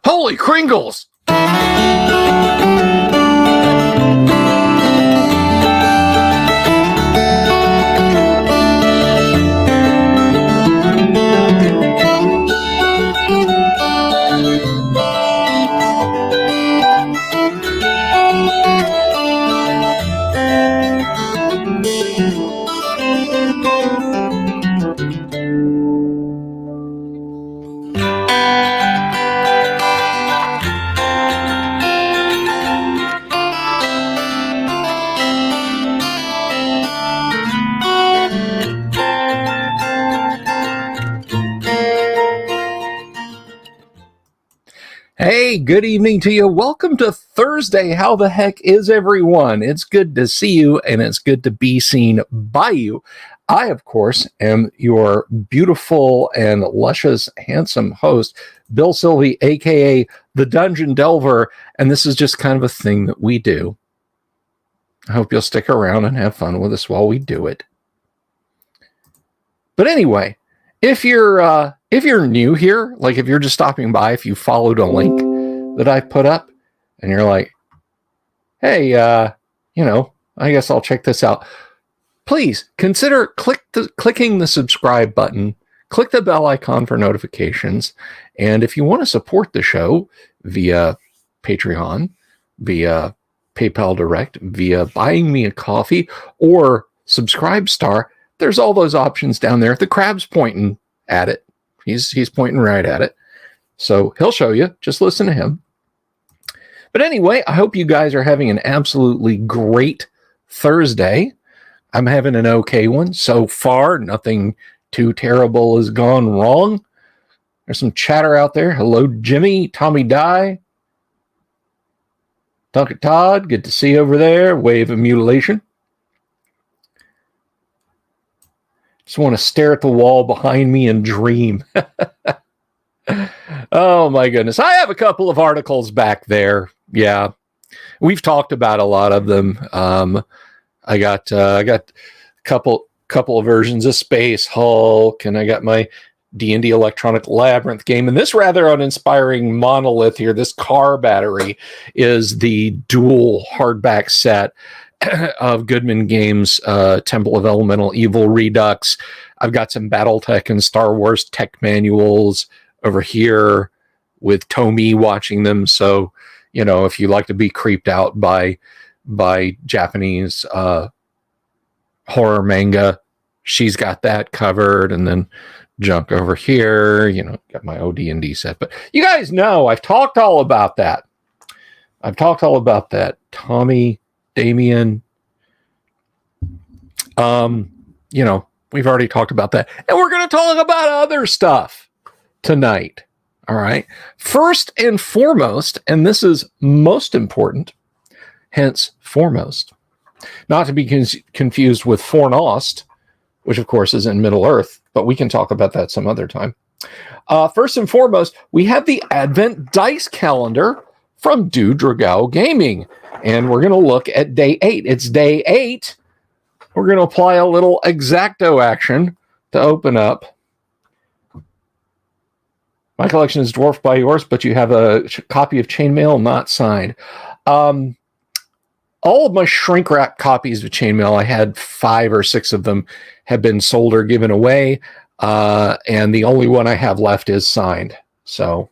Holy Kringles! Hey, good evening to you. Welcome to Thursday. How the heck is everyone? It's good to see you, and it's good to be seen by you. I, of course, am your beautiful and luscious, handsome host, Bill Sylvie, a.k.a. the Dungeon Delver, and this is just kind of a thing that we do. I hope you'll stick around and have fun with us while we do it. But anyway, if you're new here, like if you're just stopping by, if you followed a link that I put up and you're like, hey, I guess I'll check this out. Please consider clicking the subscribe button, click the bell icon for notifications. And if you want to support the show via Patreon, via PayPal Direct, via buying me a coffee or Subscribe Star, there's all those options down there. The crab's pointing at it. He's pointing right at it. So he'll show you. Just listen to him. But anyway, I hope you guys are having an absolutely great Thursday. I'm having an okay one so far. Nothing too terrible has gone wrong. There's some chatter out there. Hello, Jimmy, Tommy Die, Duncan Todd. Good to see you over there. Wave of Mutilation. Just want to stare at the wall behind me and dream. Oh my goodness. I have a couple of articles back there. Yeah. We've talked about a lot of them. I got a couple of versions of Space Hulk, and I got my D&D Electronic Labyrinth game. And this rather uninspiring monolith here, this car battery, is the dual hardback set of Goodman Games, Temple of Elemental Evil Redux. I've got some BattleTech and Star Wars tech manuals over here with Tomi watching them. So, if you like to be creeped out by Japanese horror manga, she's got that covered. And then junk over here, got my OD&D set. But you guys know I've talked all about that. Tommy, Damien, we've already talked about that. And we're going to talk about other stuff tonight. All right. First and foremost, and this is most important, hence foremost, not to be confused with Fornost, which of course is in Middle Earth, but we can talk about that some other time. First and foremost, we have the Advent Dice Calendar from Do Dragao Gaming. And we're going to look at day 8. It's day 8. We're going to apply a little X-Acto action to open up. My collection is dwarfed by yours, but you have a copy of Chainmail not signed. All of my shrink wrap copies of Chainmail, I had 5 or 6 of them, have been sold or given away. And the only one I have left is signed. So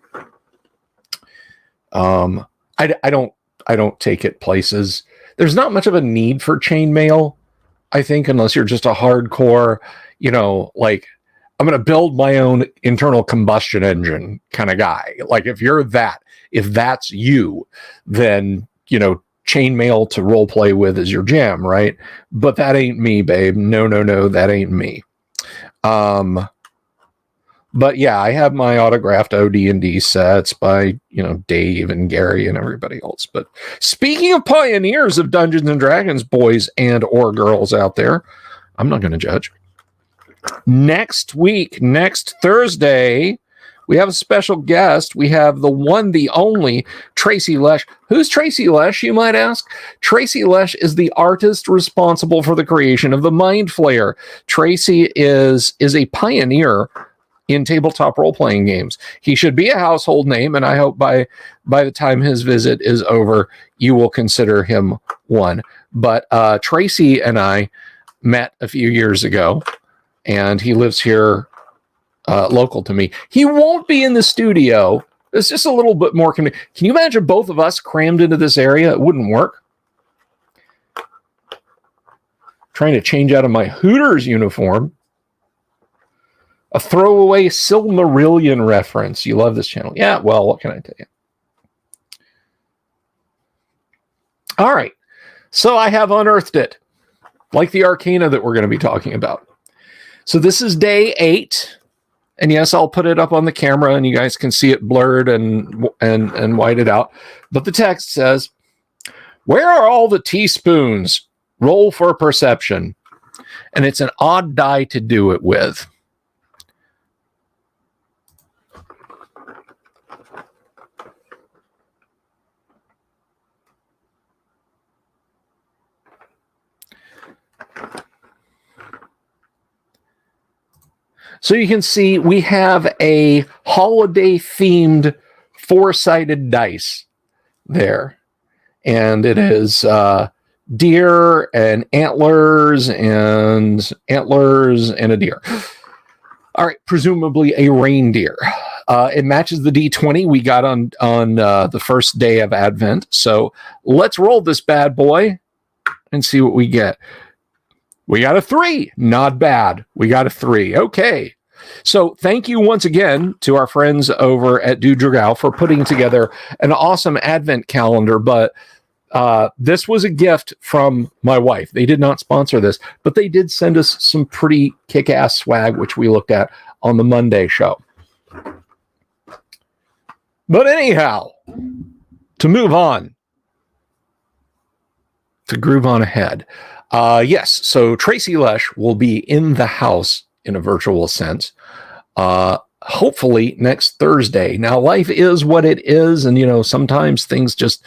I don't take it places. There's not much of a need for chainmail, I think, unless you're just a hardcore, like I'm going to build my own internal combustion engine kind of guy. Like if that's you, then, chainmail to role play with is your jam, right? But that ain't me, babe. No, that ain't me. But yeah, I have my autographed OD&D sets by, Dave and Gary and everybody else. But speaking of pioneers of Dungeons and Dragons, boys and or girls out there, I'm not going to judge. Next Thursday, we have a special guest. We have the one, the only, Tracy Lesh. Who's Tracy Lesh, you might ask? Tracy Lesh is the artist responsible for the creation of the Mind Flayer. Tracy is a pioneer in tabletop role-playing games. He should be a household name, and I hope by the time his visit is over, you will consider him one. But Tracy and I met a few years ago, and he lives here local to me. He won't be in the studio. It's just a little bit more Can you imagine both of us crammed into this area? It wouldn't work. Trying to change out of my Hooters uniform. A throwaway Silmarillion reference. You love this channel. Yeah, well, what can I tell you? All right. So I have unearthed it, like the Arcana that we're going to be talking about. So this is day 8. And yes, I'll put it up on the camera and you guys can see it blurred and whited out. But the text says, "Where are all the teaspoons? Roll for perception." And it's an odd die to do it with. So you can see we have a holiday-themed 4-sided dice there. And it is deer and antlers and a deer. All right, presumably a reindeer. It matches the D20 we got on the first day of Advent. So let's roll this bad boy and see what we get. We got a 3. Not bad. We got a 3. Okay. So thank you once again to our friends over at Dudragal for putting together an awesome Advent calendar. But this was a gift from my wife. They did not sponsor this, but they did send us some pretty kick-ass swag, which we looked at on the Monday show. But anyhow, to move on, to groove on ahead. Yes, so Tracy Lesh will be in the house in a virtual sense, hopefully next Thursday. Now, life is what it is, and sometimes things just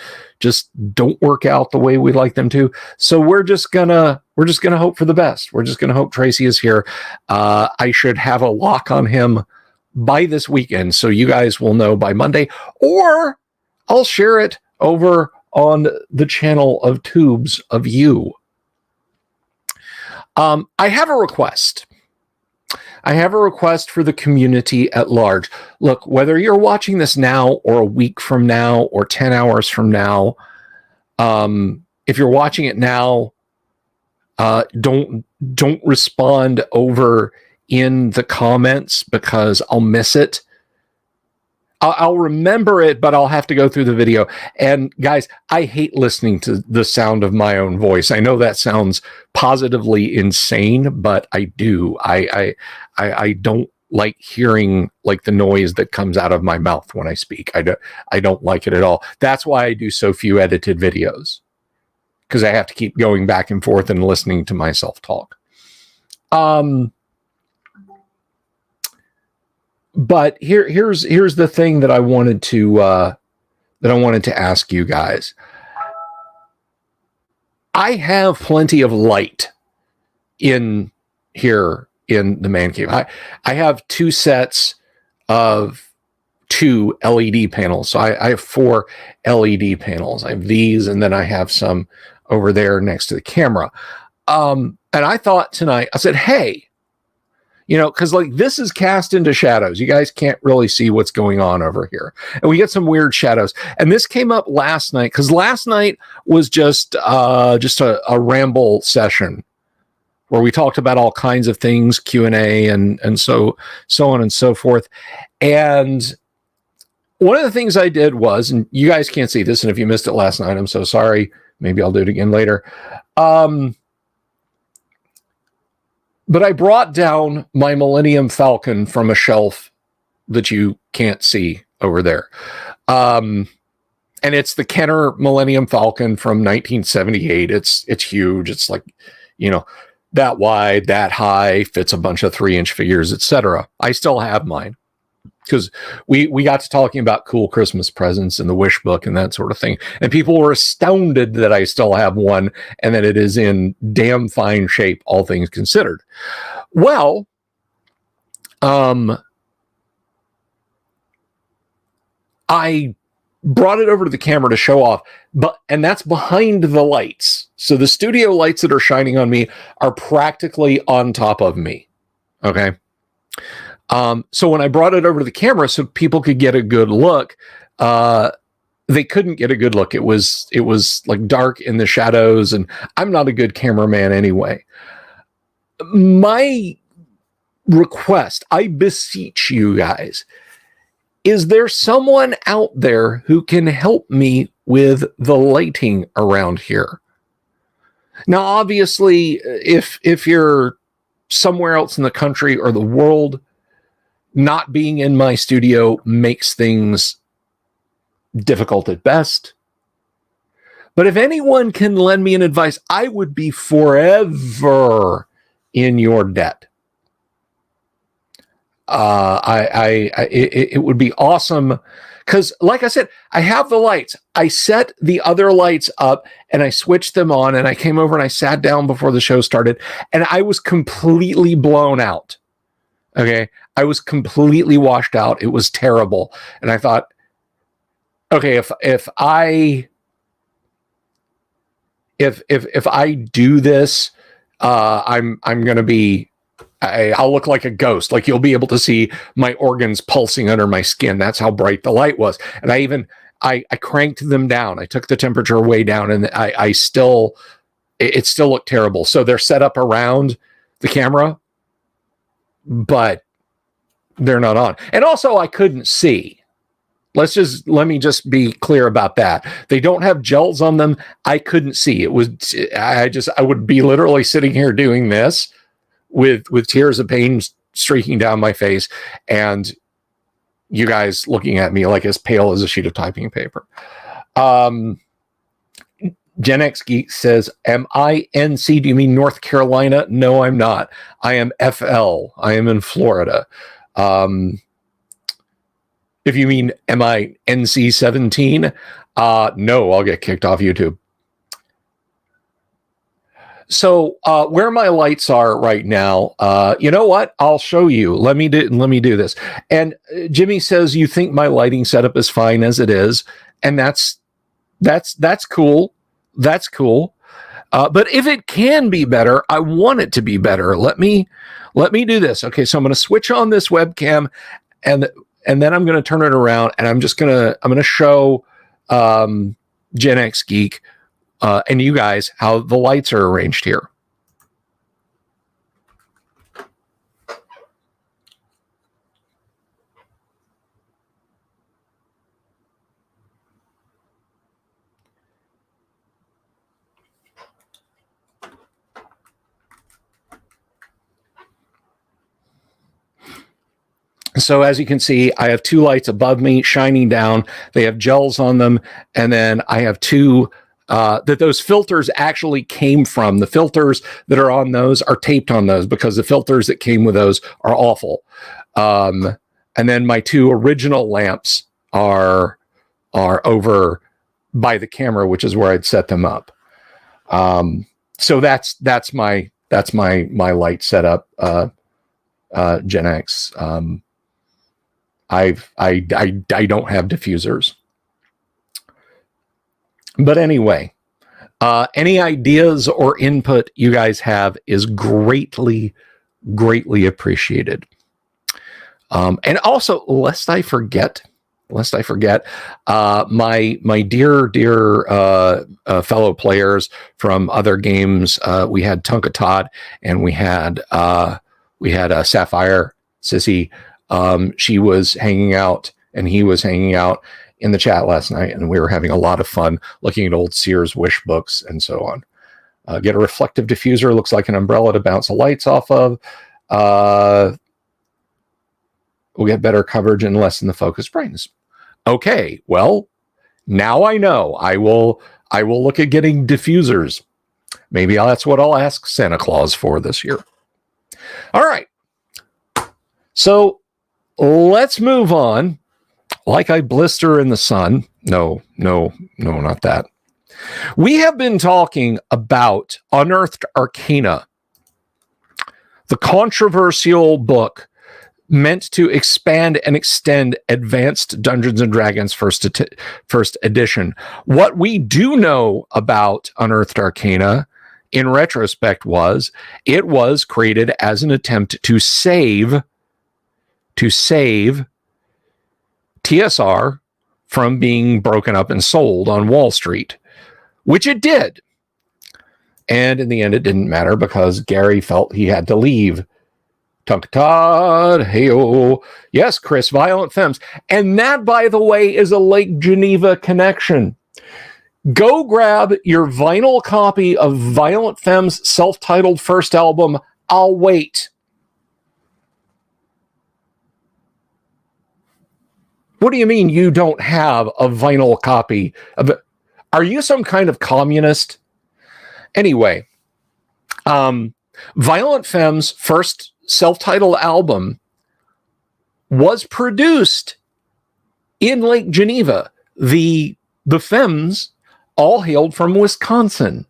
don't work out the way we'd like them to. So we're just gonna hope for the best. We're just gonna hope Tracy is here. I should have a lock on him by this weekend, so you guys will know by Monday, or I'll share it over on the channel of Tubes of You. I have a request. I have a request for the community at large. Look, whether you're watching this now or a week from now or 10 hours from now, if you're watching it now, don't respond over in the comments because I'll miss it. I'll remember it, but I'll have to go through the video. And guys, I hate listening to the sound of my own voice. I know that sounds positively insane, but I do. I don't like hearing like the noise that comes out of my mouth when I speak. I don't like it at all. That's why I do so few edited videos, because I have to keep going back and forth and listening to myself talk. But here's the thing that I wanted to ask you guys. I have plenty of light in here in the man cave. I have 2 sets of 2 LED panels. So I have 4 LED panels. I have these, and then I have some over there next to the camera. And I thought tonight, I said, hey, because like this is cast into shadows. You guys can't really see what's going on over here. And we get some weird shadows. And this came up last night, because last night was just a ramble session where we talked about all kinds of things, Q&A and so on and so forth. And one of the things I did was, and you guys can't see this, and if you missed it last night, I'm so sorry. Maybe I'll do it again later. But I brought down my Millennium Falcon from a shelf that you can't see over there. And it's the Kenner Millennium Falcon from 1978. It's huge. It's like, that wide, that high, fits a bunch of 3-inch figures, etc. I still have mine, because we got to talking about cool Christmas presents and the wish book and that sort of thing. And people were astounded that I still have one and that it is in damn fine shape, all things considered. Well, I brought it over to the camera to show off, and that's behind the lights. So the studio lights that are shining on me are practically on top of me. Okay. So when I brought it over to the camera so people could get a good look, they couldn't get a good look. It was like dark in the shadows, and I'm not a good cameraman anyway. My request, I beseech you guys, is there someone out there who can help me with the lighting around here? Now, obviously, if you're somewhere else in the country or the world, not being in my studio makes things difficult at best. But if anyone can lend me an advice, I would be forever in your debt. It would be awesome because, like I said, I have the lights. I set the other lights up and I switched them on, and I came over and I sat down before the show started, and I was completely blown out. Okay, I was completely washed out. It was terrible, and I thought, okay, if I do this, I'm gonna be. I'll look like a ghost. Like, you'll be able to see my organs pulsing under my skin. That's how bright the light was. And I cranked them down. I took the temperature way down, and it still looked terrible. So they're set up around the camera, but they're not on. And also, I couldn't see. Let me just be clear about that. They don't have gels on them. I couldn't see. I would be literally sitting here doing this with tears of pain streaking down my face, and you guys looking at me like as pale as a sheet of typing paper. Gen X Geek says, am I NC? Do you mean North Carolina? No, I'm not. I am FL. I am in Florida. If you mean, am I NC 17? No, I'll get kicked off YouTube. So where my lights are right now, you know what? I'll show you. Let me do this. And Jimmy says, you think my lighting setup is fine as it is, and that's cool. That's cool. But if it can be better, I want it to be better. Let me do this. Okay, so I'm going to switch on this webcam, and then I'm going to turn it around, and I'm going to show Gen X Geek and you guys how the lights are arranged here. So as you can see, I have two lights above me shining down. They have gels on them. And then I have two that those filters actually came from. The filters that are on those are taped on those because the filters that came with those are awful. And then my two original lamps are over by the camera, which is where I'd set them up. So that's my light setup, Gen X. I don't have diffusers. But anyway, any ideas or input you guys have is greatly, greatly appreciated. And also, lest I forget, my dear fellow players from other games, we had Tonka Todd, and we had Sapphire Sissy. She was hanging out, and he was hanging out in the chat last night, and we were having a lot of fun looking at old Sears wish books and so on. Get a reflective diffuser, looks like an umbrella to bounce the lights off of. We'll get better coverage and less in the focus brightness. Okay, well, now I know. I will look at getting diffusers. Maybe that's what I'll ask Santa Claus for this year. All right. So let's move on. Like I blister in the sun. No, not that. We have been talking about Unearthed Arcana, the controversial book meant to expand and extend Advanced Dungeons and Dragons first edition. What we do know about Unearthed Arcana in retrospect was it was created as an attempt to save TSR from being broken up and sold on Wall Street, which it did. And in the end, it didn't matter because Gary felt he had to leave. Tunk-Todd, hey-oh. Yes, Chris, Violent Femmes. And that, by the way, is a Lake Geneva connection. Go grab your vinyl copy of Violent Femmes' self-titled first album, I'll Wait. What do you mean you don't have a vinyl copy of it? Are you some kind of communist? Anyway, Violent Femmes' first self-titled album was produced in Lake Geneva. The Femmes all hailed from Wisconsin.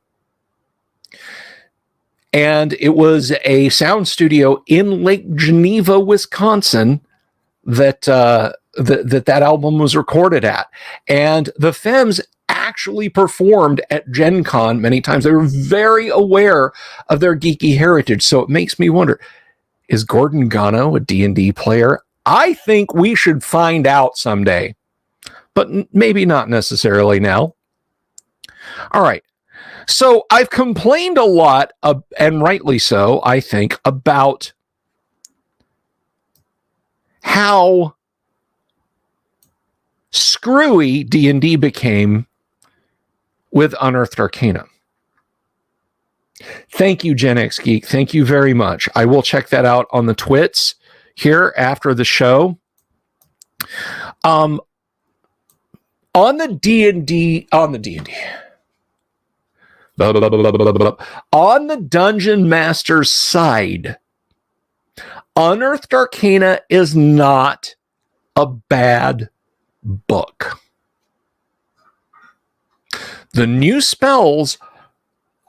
And it was a sound studio in Lake Geneva, Wisconsin that that album was recorded at. And the Femmes actually performed at Gen Con many times. They were very aware of their geeky heritage. So it makes me wonder, is Gordon Gano a D&D player? I think we should find out someday, but maybe not necessarily now. All right. So I've complained a lot, and rightly so, I think, about how screwy D&D became with Unearthed Arcana. Thank you, Gen X Geek. Thank you very much. I will check that out on the twits here after the show. On the D&D, on the Dungeon Master's side, Unearthed Arcana is not a bad book. The new spells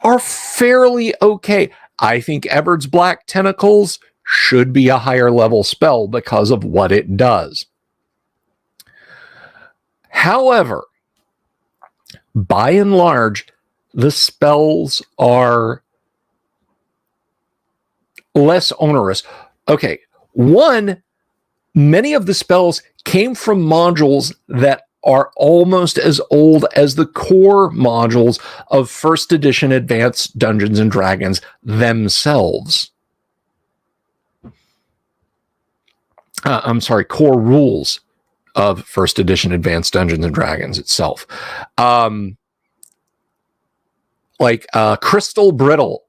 are fairly okay. I think Everard's Black Tentacles should be a higher level spell because of what it does. However, by and large, the spells are less onerous. Okay, one, many of the spells came from modules that are almost as old as the core modules of first edition Advanced Dungeons and Dragons themselves. Core rules of first edition Advanced Dungeons and Dragons itself. Crystal Brittle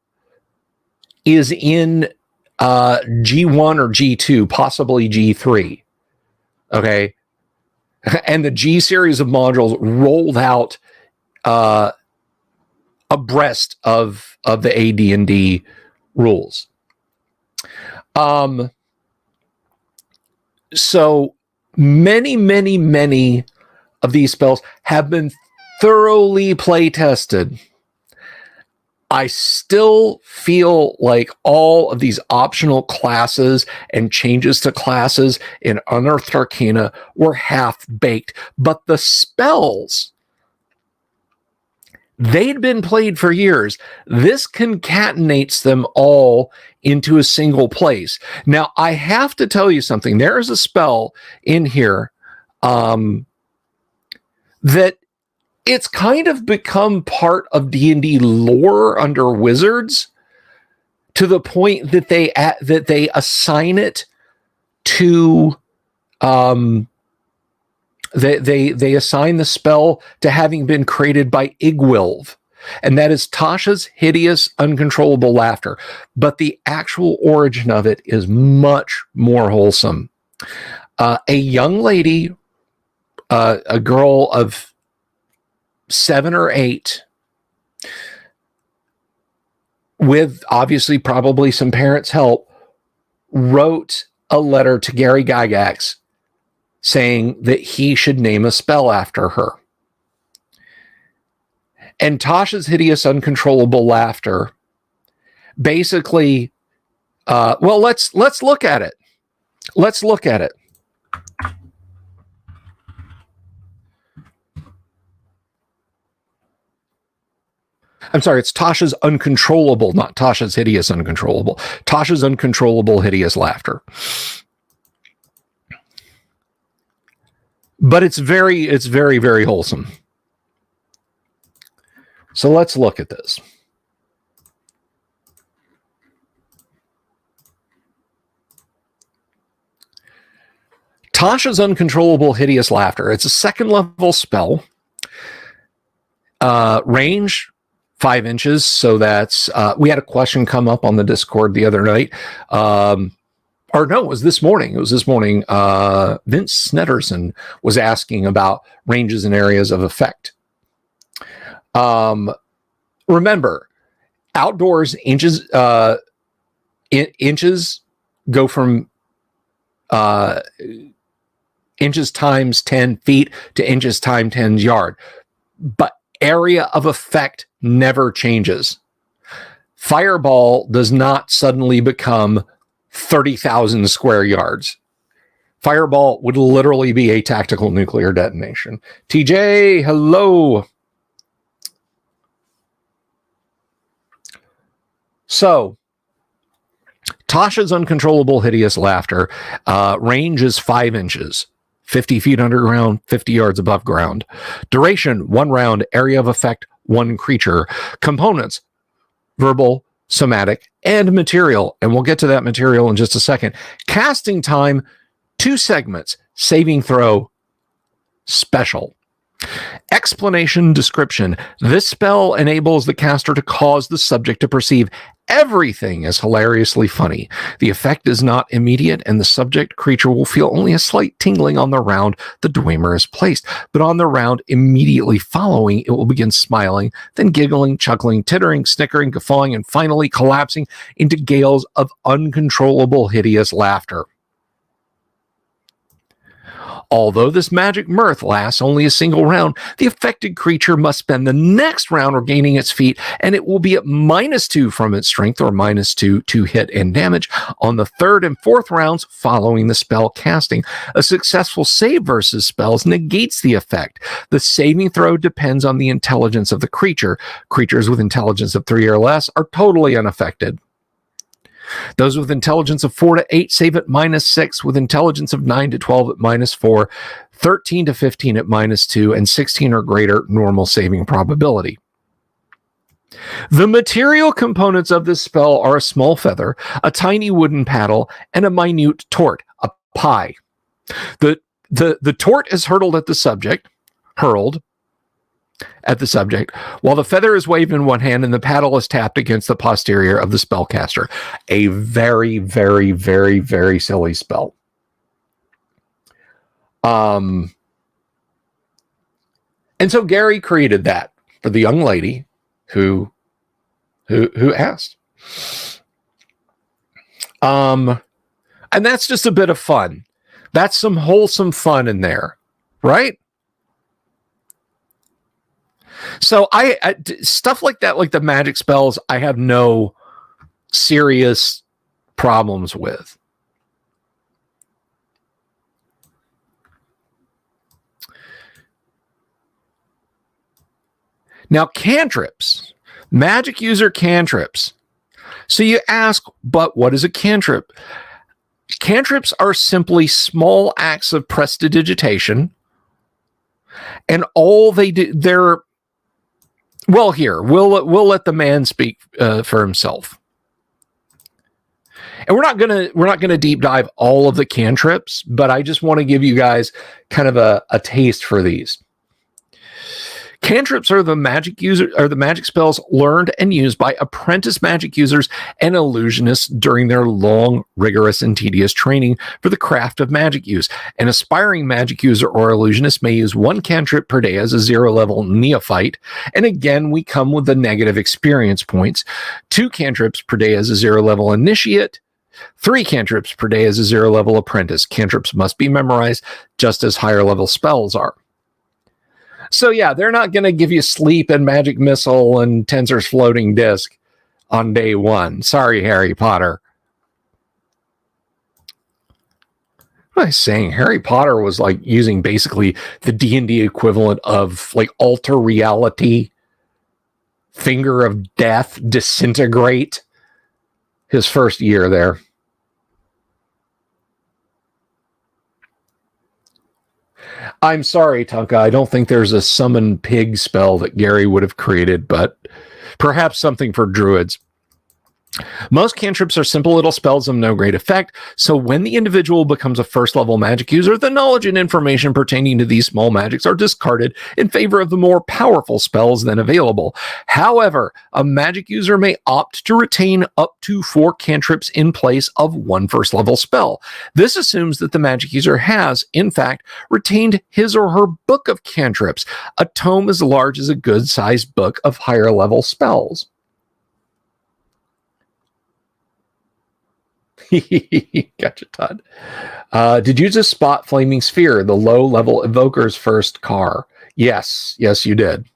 is in G1 or G2, possibly G3. Okay. And the G series of modules rolled out abreast of the AD&D rules. So many of these spells have been thoroughly play tested. I still feel like all of these optional classes and changes to classes in Unearthed Arcana were half-baked. But the spells, they'd been played for years. This concatenates them all into a single place. Now, I have to tell you something. There is a spell in here that it's kind of become part of D&D lore under Wizards to the point that they assign it to they assign the spell to having been created by Igwilv, and that is Tasha's hideous, uncontrollable laughter. But the actual origin of it is much more wholesome. A young lady, a girl of 7 or 8, with obviously probably some parents' help, wrote a letter to Gary Gygax saying that he should name a spell after her. And Tasha's hideous, uncontrollable laughter basically, let's look at it. Let's look at it. I'm sorry, it's Tasha's uncontrollable, not Tasha's hideous uncontrollable. Tasha's uncontrollable hideous laughter. But it's very, very wholesome. So let's look at this. Tasha's uncontrollable hideous laughter. It's a 2nd level spell. Range 5 inches. So that's we had a question come up on the Discord the other night. Or no, it was this morning. Vince Snetterson was asking about ranges and areas of effect. Remember, outdoors inches inches go from inches times 10 feet to inches times 10 yard. But area of effect never changes. Fireball does not suddenly become 30,000 square yards. Fireball would literally be a tactical nuclear detonation. TJ, hello. So, Tasha's uncontrollable hideous laughter range is 5 inches. 50 feet underground, 50 yards above ground. Duration, 1 round. Area of effect, 1 creature. Components, verbal, somatic, and material. And we'll get to that material in just a second. Casting time, 2 segments. Saving throw, special. Explanation, description. This spell enables the caster to cause the subject to perceive everything as hilariously funny. The effect is not immediate, and the subject creature will feel only a slight tingling on the round the Dwemer is placed. But on the round immediately following, it will begin smiling, then giggling, chuckling, tittering, snickering, guffawing, and finally collapsing into gales of uncontrollable hideous laughter. Although this magic mirth lasts only a single round, the affected creature must spend the next round regaining its feet, and it will be at -2 from its strength or -2 to hit and damage on the 3rd and 4th rounds following the spell casting. A successful save versus spells negates the effect. The saving throw depends on the intelligence of the creature. Creatures with intelligence of 3 or less are totally unaffected. Those with intelligence of 4 to 8 save at -6, with intelligence of 9 to 12 at -4, 13 to 15 at -2, and 16 or greater normal saving probability. The material components of this spell are a small feather, a tiny wooden paddle, and a minute tort, a pie. The tort is hurled at the subject, while the feather is waved in one hand and the paddle is tapped against the posterior of the spellcaster. A very, very, very, very silly spell. And so Gary created that for the young lady who asked. And that's just a bit of fun. That's some wholesome fun in there, right? So I stuff like that, like the magic spells, I have no serious problems with. Now, cantrips, magic user cantrips. So you ask, but what is a cantrip? Cantrips are simply small acts of prestidigitation, and all they do, well, here, we'll let the man speak for himself. And we're not gonna deep dive all of the cantrips, but I just want to give you guys kind of a taste for these. Cantrips are the magic spells learned and used by apprentice magic users and illusionists during their long, rigorous, and tedious training for the craft of magic use. An aspiring magic user or illusionist may use 1 cantrip per day as a 0-level neophyte, and again, we come with the negative experience points. 2 cantrips per day as a 0-level initiate, 3 cantrips per day as a 0-level apprentice. Cantrips must be memorized just as higher level spells are. So yeah, they're not going to give you sleep and magic missile and Tensor's floating disc on day 1. Sorry, Harry Potter. am I saying? Harry Potter was like using basically the D&D equivalent of like alter reality, finger of death, disintegrate his first year there. I'm sorry, Tonka. I don't think there's a summon pig spell that Gary would have created, but perhaps something for druids. Most cantrips are simple little spells of no great effect, so when the individual becomes a first-level magic user, the knowledge and information pertaining to these small magics are discarded in favor of the more powerful spells then available. However, a magic user may opt to retain up to 4 cantrips in place of 1 first-level spell. This assumes that the magic user has, in fact, retained his or her book of cantrips, a tome as large as a good-sized book of higher-level spells. Gotcha, Todd. Did you just spot Flaming Sphere, the low-level evoker's first car? Yes, you did.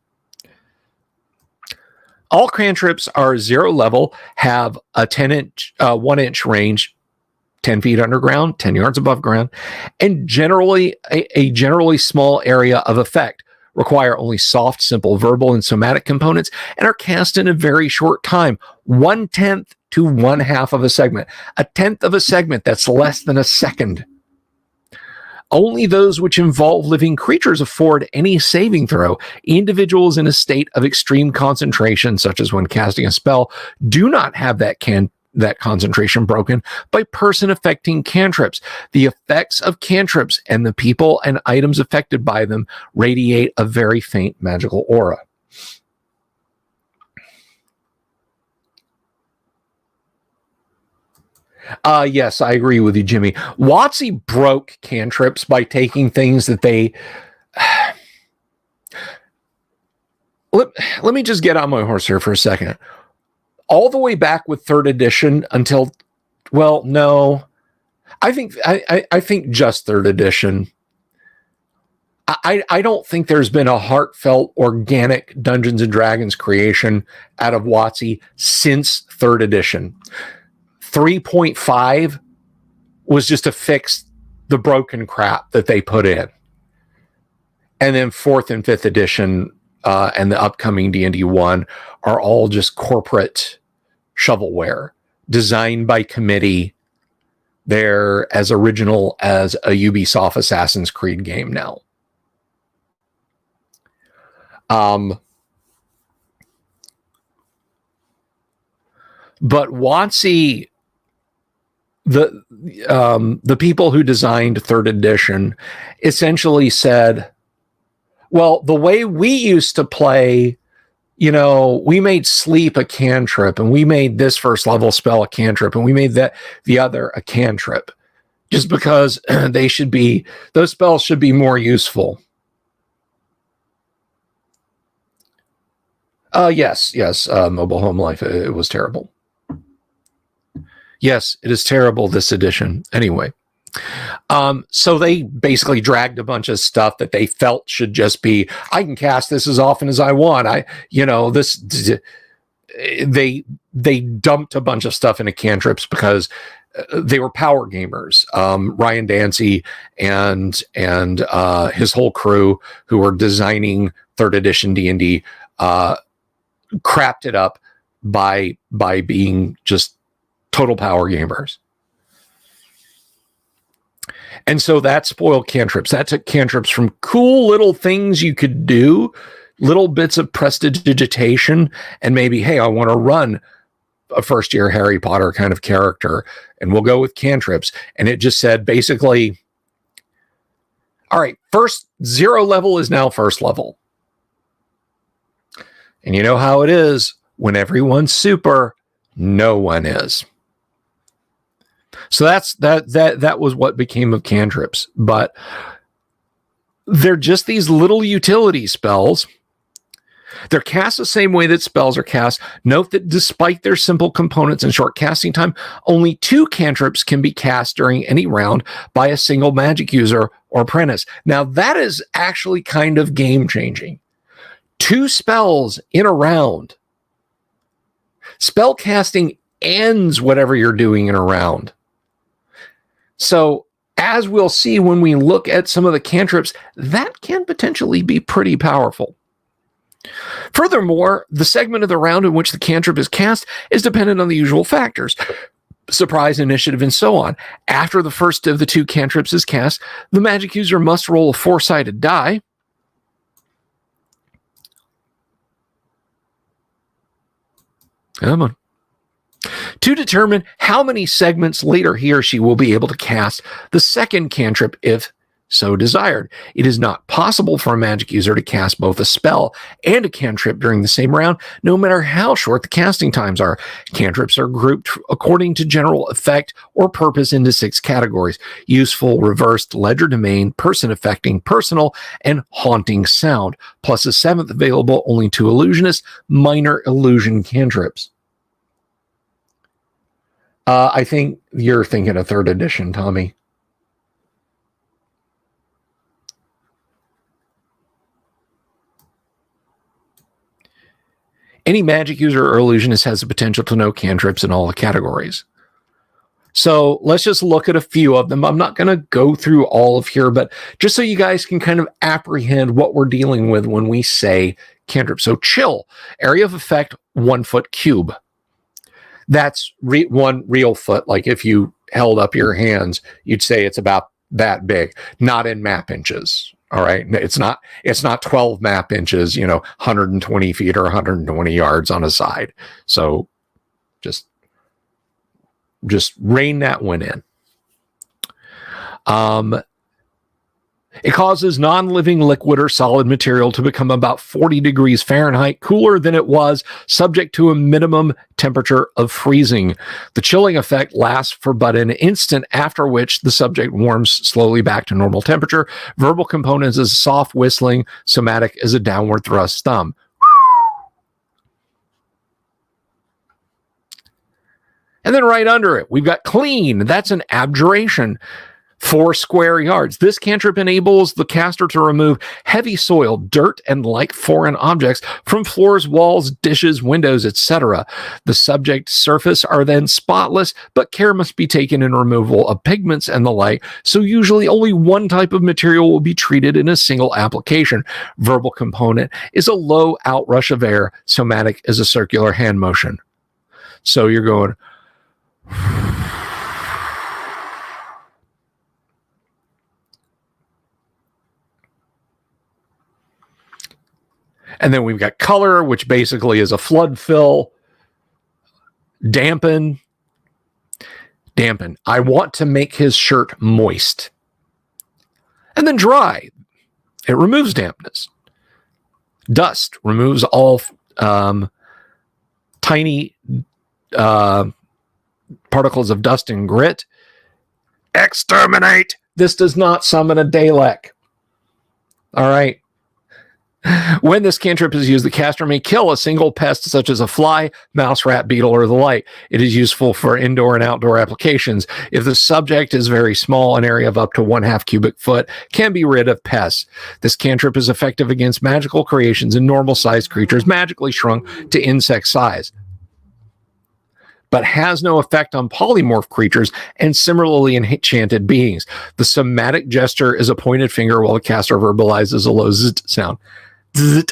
All cantrips are 0 level, have a 1-inch range, 10 feet underground, 10 yards above ground, and generally a generally small area of effect. Require only soft, simple verbal and somatic components, and are cast in a very short time, 1/10 to 1/2 of a segment. A 10th of a segment, that's less than a second. Only those which involve living creatures afford any saving throw. Individuals in a state of extreme concentration, such as when casting a spell, do not have that concentration broken by person affecting cantrips. The effects of cantrips and the people and items affected by them radiate a very faint magical aura. Yes, I agree with you, Jimmy. WotC broke cantrips by taking things that they... Let me just get on my horse here for a second. All the way back with 3rd edition until... Well, no. I think just 3rd edition. I don't think there's been a heartfelt, organic Dungeons & Dragons creation out of WotC since 3rd edition. 3.5 was just to fix the broken crap that they put in. And then 4th and 5th edition and the upcoming D&D 1 are all just corporate shovelware designed by committee. They're as original as a Ubisoft Assassin's Creed game now. But WotC, the people who designed 3rd edition essentially said, well, the way we used to play, we made sleep a cantrip, and we made this first level spell a cantrip, and we made the other a cantrip, just because those spells should be more useful. Yes, Mobile Home Life, it was terrible. Yes, it is terrible, this edition. Anyway, so they basically dragged a bunch of stuff that they felt should just be, I can cast this as often as I want. They dumped a bunch of stuff into cantrips because they were power gamers. Ryan Dancy and his whole crew who were designing 3rd edition D&D crapped it up by being just total power gamers. And so that spoiled cantrips. That took cantrips from cool little things you could do, little bits of prestidigitation, and maybe, hey, I want to run a first-year Harry Potter kind of character, and we'll go with cantrips. And it just said, basically, all right, first 0 level is now first level. And you know how it is. When everyone's super, no one is. So that was what became of cantrips. But they're just these little utility spells. They're cast the same way that spells are cast. Note that despite their simple components and short casting time, only 2 cantrips can be cast during any round by a single magic user or apprentice. Now, that is actually kind of game-changing. 2 spells in a round. Spell casting ends whatever you're doing in a round. So as we'll see when we look at some of the cantrips, that can potentially be pretty powerful. Furthermore, the segment of the round in which the cantrip is cast is dependent on the usual factors: surprise, initiative, and so on. After the first of the two cantrips is cast, the magic user must roll a 4-sided die. Come on. To determine how many segments later he or she will be able to cast the second cantrip if so desired. It is not possible for a magic user to cast both a spell and a cantrip during the same round, no matter how short the casting times are. Cantrips are grouped according to general effect or purpose into 6 categories: useful, reversed, legerdemain, person affecting, personal, and haunting sound, plus a 7th available only to illusionists: minor illusion cantrips. I think you're thinking of 3rd edition, Tommy. Any magic user or illusionist has the potential to know cantrips in all the categories. So let's just look at a few of them. I'm not going to go through all of here, but just so you guys can kind of apprehend what we're dealing with when we say cantrip. So chill, area of effect, 1 foot cube. That's 1 real foot. Like if you held up your hands, you'd say it's about that big, not in map inches. All right. It's not 12 map inches, 120 feet or 120 yards on a side. So just rein that one in. It causes non-living liquid or solid material to become about 40 degrees Fahrenheit cooler than it was, subject to a minimum temperature of freezing. The chilling effect lasts for but an instant, after which the subject warms slowly back to normal temperature. Verbal components is soft whistling, somatic is a downward thrust thumb. And then right under it, we've got clean. That's an abjuration. 4 square yards. This cantrip enables the caster to remove heavy soil, dirt, and like foreign objects from floors, walls, dishes, windows, etc. The subject surface are then spotless, but care must be taken in removal of pigments and the like, so usually only one type of material will be treated in a single application. Verbal component is a low outrush of air. Somatic is a circular hand motion. So you're going... And then we've got color, which basically is a flood fill. Dampen. I want to make his shirt moist. And then dry. It removes dampness. Dust removes all tiny particles of dust and grit. Exterminate. This does not summon a Dalek. All right. When this cantrip is used, the caster may kill a single pest such as a fly, mouse, rat, beetle, or the like. It is useful for indoor and outdoor applications. If the subject is very small, an area of up to 1/2 cubic foot can be rid of pests. This cantrip is effective against magical creations and normal-sized creatures magically shrunk to insect size, but has no effect on polymorph creatures and similarly enchanted beings. The somatic gesture is a pointed finger while the caster verbalizes a low zzz sound. Zzz.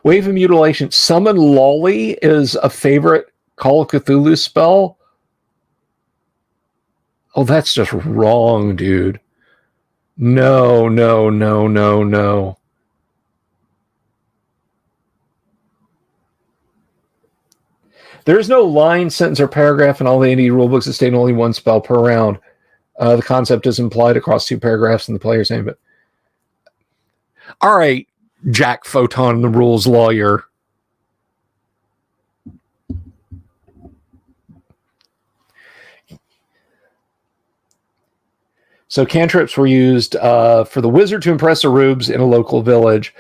Wave of Mutilation. Summon Lolly is a favorite Call of Cthulhu spell. Oh, that's just wrong, dude. No. There's no line, sentence, or paragraph in all the AD&D rulebooks that state only one spell per round. The concept is implied across 2 paragraphs in the player's handbook. All right, Jack Photon, the rules lawyer. So cantrips were used for the wizard to impress the rubes in a local village.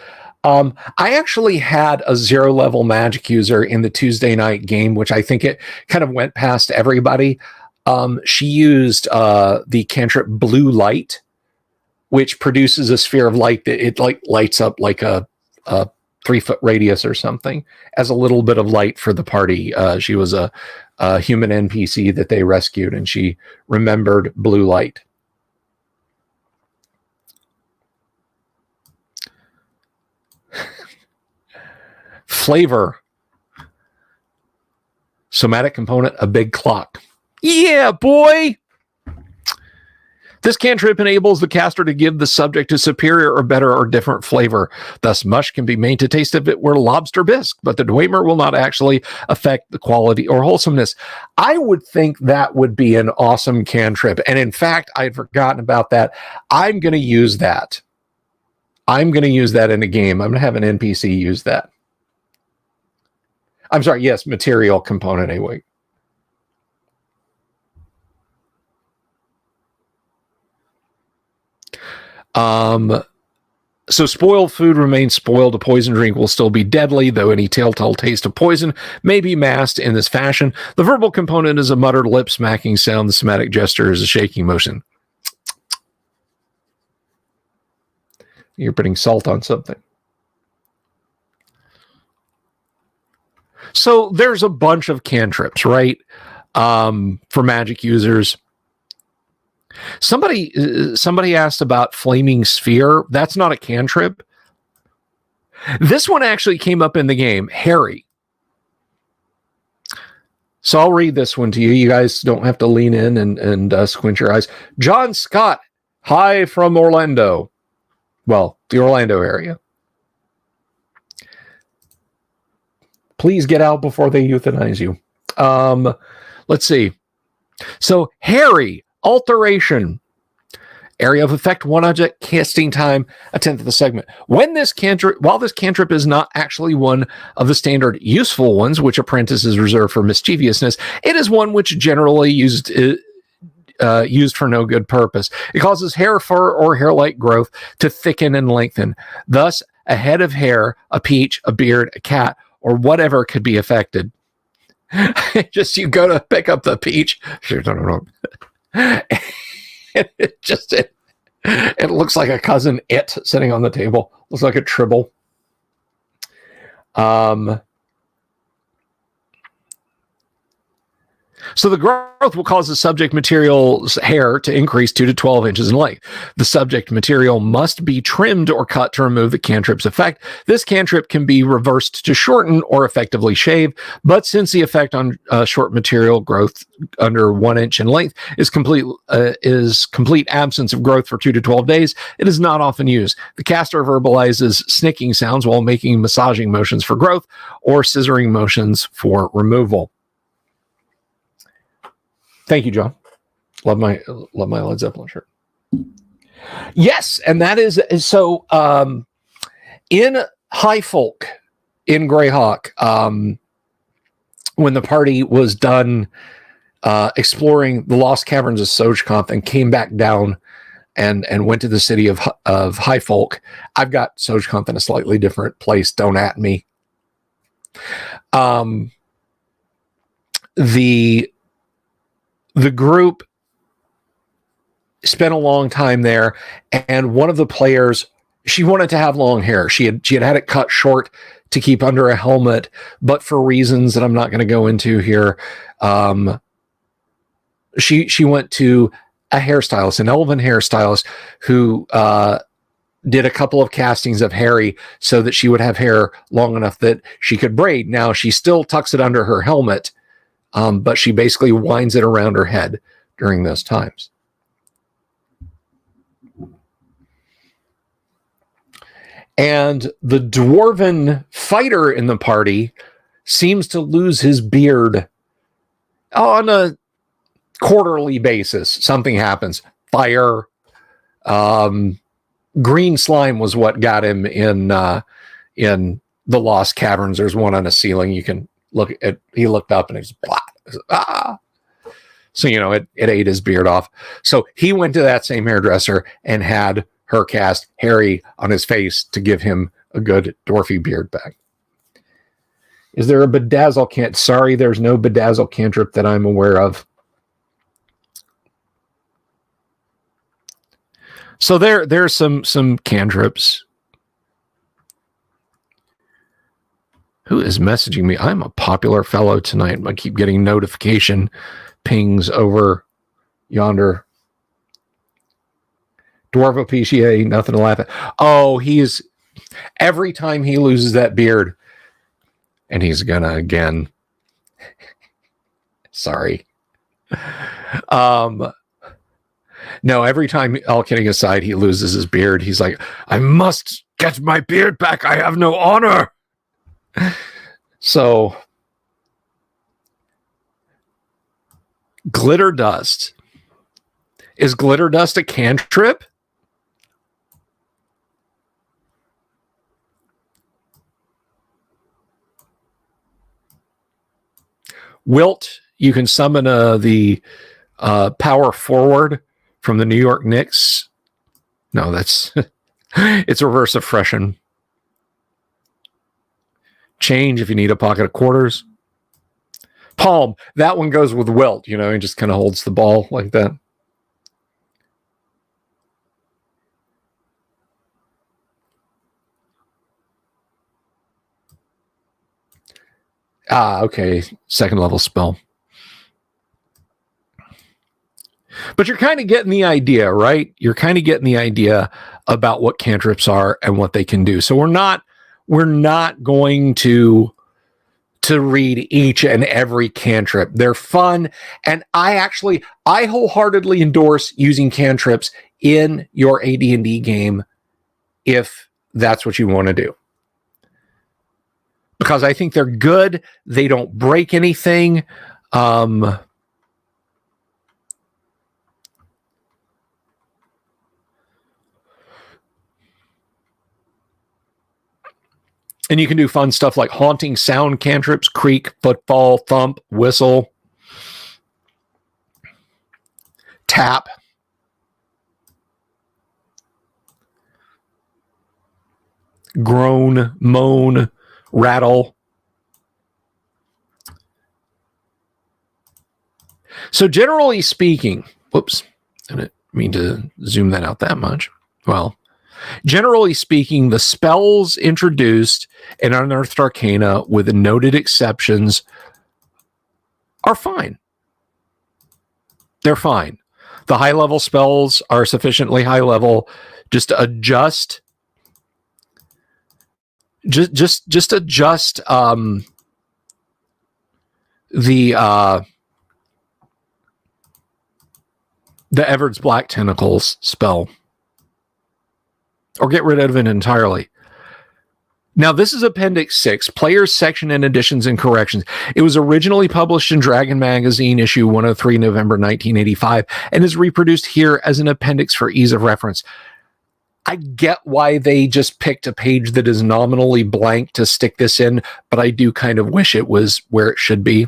I actually had a 0-level magic user in the Tuesday night game, which I think it kind of went past everybody. She used the cantrip Blue Light, which produces a sphere of light that it like lights up like a 3-foot radius or something as a little bit of light for the party. She was a human NPC that they rescued, and she remembered blue light. Flavor. Somatic component, a big clock. Yeah, boy! This cantrip enables the caster to give the subject a superior or better or different flavor. Thus, mush can be made to taste if it were lobster bisque, but the dwemer will not actually affect the quality or wholesomeness. I would think that would be an awesome cantrip. And in fact, I had forgotten about that. I'm going to use that. I'm going to use that in a game. I'm going to have an NPC use that. I'm sorry, yes, material component anyway. So spoiled food remains spoiled. A poison drink will still be deadly, though any telltale taste of poison may be masked in this fashion. The verbal component is a muttered lip smacking sound. The somatic gesture is a shaking motion. You're putting salt on something. So there's a bunch of cantrips, right? For magic users. Somebody asked about Flaming Sphere. That's not a cantrip. This one actually came up in the game, Harry. So I'll read this one to you. You guys don't have to lean in and squint your eyes. John Scott, hi from Orlando. Well, the Orlando area. Please get out before they euthanize you. Let's see. So Harry, alteration. Area of effect, 1 object, casting time, 1/10 of the segment. While this cantrip is not actually one of the standard useful ones, which apprentices reserve for mischievousness, it is one which generally used for no good purpose. It causes hair, fur, or hair-like growth to thicken and lengthen. Thus, a head of hair, a peach, a beard, a cat, or whatever could be affected. Just you go to pick up the peach. It looks like a cousin It sitting on the table. Looks like a tribble. So the growth will cause the subject material's hair to increase 2 to 12 inches in length. The subject material must be trimmed or cut to remove the cantrip's effect. This cantrip can be reversed to shorten or effectively shave, but since the effect on short material growth under 1 inch in length is complete absence of growth for 2 to 12 days, it is not often used. The caster verbalizes snicking sounds while making massaging motions for growth or scissoring motions for removal. Thank you, John. Love my Led Zeppelin shirt. Yes, and that is so. In High Folk, in Greyhawk, when the party was done exploring the lost caverns of Sojkonth and came back down and went to the city of High Folk, I've got Sojkonth in a slightly different place. Don't at me. The group spent a long time there, and one of the players, she wanted to have long hair. She had it cut short to keep under a helmet, but for reasons that I'm not going to go into here, she went to a hairstylist, an elven hairstylist, who did a couple of castings of Harry so that she would have hair long enough that she could braid. Now she still tucks it under her helmet, but she basically winds it around her head during those times. And the dwarven fighter in the party seems to lose his beard on a quarterly basis. Something happens. Fire. Green slime was what got him in the Lost Caverns. There's one on a ceiling. You can look at. He looked up and he's blah. So it ate his beard off. So he went to that same hairdresser and had her cast Harry on his face to give him a good dwarfy beard back. Is there a bedazzle cantrip? Sorry, there's no bedazzle cantrip that I'm aware of. So there's some cantrips. Who is messaging me? I'm a popular fellow tonight. I keep getting notification pings over yonder. Dwarvo PCA, nothing to laugh at. Oh, he's every time he loses that beard, and he's gonna again. Sorry. No, every time, all kidding aside, he loses his beard, he's like, I must get my beard back. I have no honor. So, glitter dust. Is glitter dust a cantrip? Wilt, you can summon the power forward from the New York Knicks. No, that's it's reverse of freshen. Change if you need a pocket of quarters. Palm, that one goes with Wilt, you know, he just kind of holds the ball like that. Okay, second level spell. But you're kind of getting the idea, right? You're kind of getting the idea about what cantrips are and what they can do. So we're not going to read each and every cantrip. They're fun, and I wholeheartedly endorse using cantrips in your AD&D game if that's what you want to do. Because I think they're good. They don't break anything. And you can do fun stuff like haunting sound cantrips, creak, footfall, thump, whistle, tap. Groan, moan, rattle. So generally speaking, whoops, I didn't mean to zoom that out that much. Well, generally speaking, the spells introduced in Unearthed Arcana, with the noted exceptions, are fine. They're fine. The high-level spells are sufficiently high level. Just adjust. Just adjust the Everard's Black Tentacles spell, or get rid of it entirely. Now, this is Appendix 6, Players Section and Additions and Corrections. It was originally published in Dragon Magazine, issue 103, November 1985, and is reproduced here as an appendix for ease of reference. I get why they just picked a page that is nominally blank to stick this in, but I do kind of wish it was where it should be.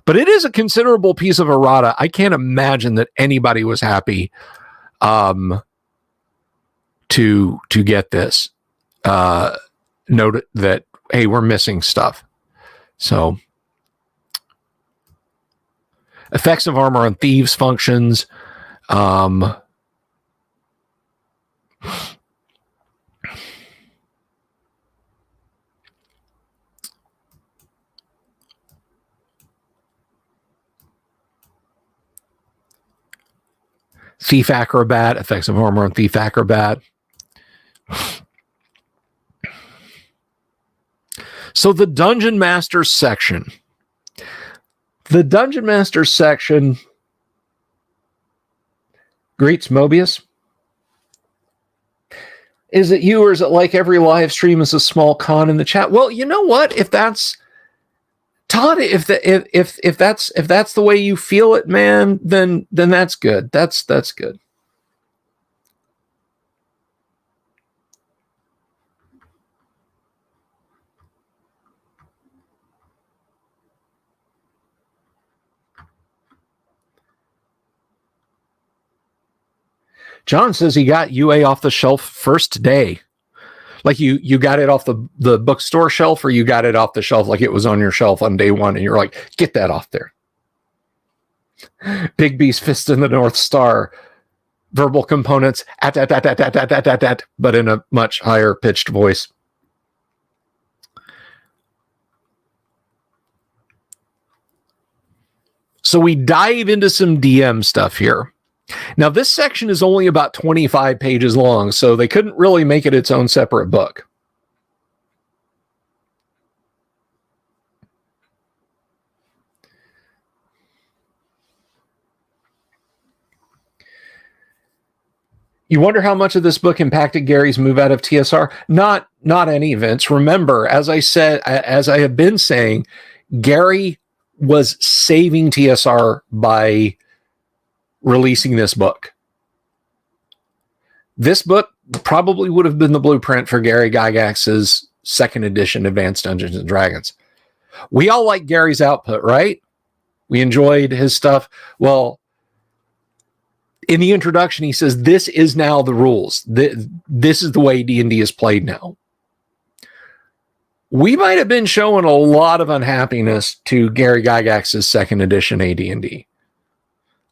But it is a considerable piece of errata. I can't imagine that anybody was happy to get this. Note that, hey, we're missing stuff. So, effects of armor on thieves functions. Thief Acrobat, effects of armor on Thief Acrobat. So the Dungeon Master section. The Dungeon Master section greets Mobius. Is it you, or is it like every live stream is a small con in the chat? Well, you know what? If that's Todd, if that's the way you feel it, man, then that's good. That's good. John says he got UA off the shelf first day. Like you got it off the bookstore shelf, or you got it off the shelf like it was on your shelf on day one, and you're like, get that off there. Big B's Fist in the North Star. Verbal components, but in a much higher pitched voice. So we dive into some DM stuff here. Now, this section is only about 25 pages long, so they couldn't really make it its own separate book. You wonder how much of this book impacted Gary's move out of TSR? Not any, Vince. Remember, as I said, as I have been saying, Gary was saving TSR by releasing this book. This book probably would have been the blueprint for Gary Gygax's second edition Advanced Dungeons and Dragons. We all like Gary's output, right? We enjoyed his stuff. Well, in the introduction, he says, this is now the rules. This is the way D&D is played now. We might have been showing a lot of unhappiness to Gary Gygax's second edition AD&D.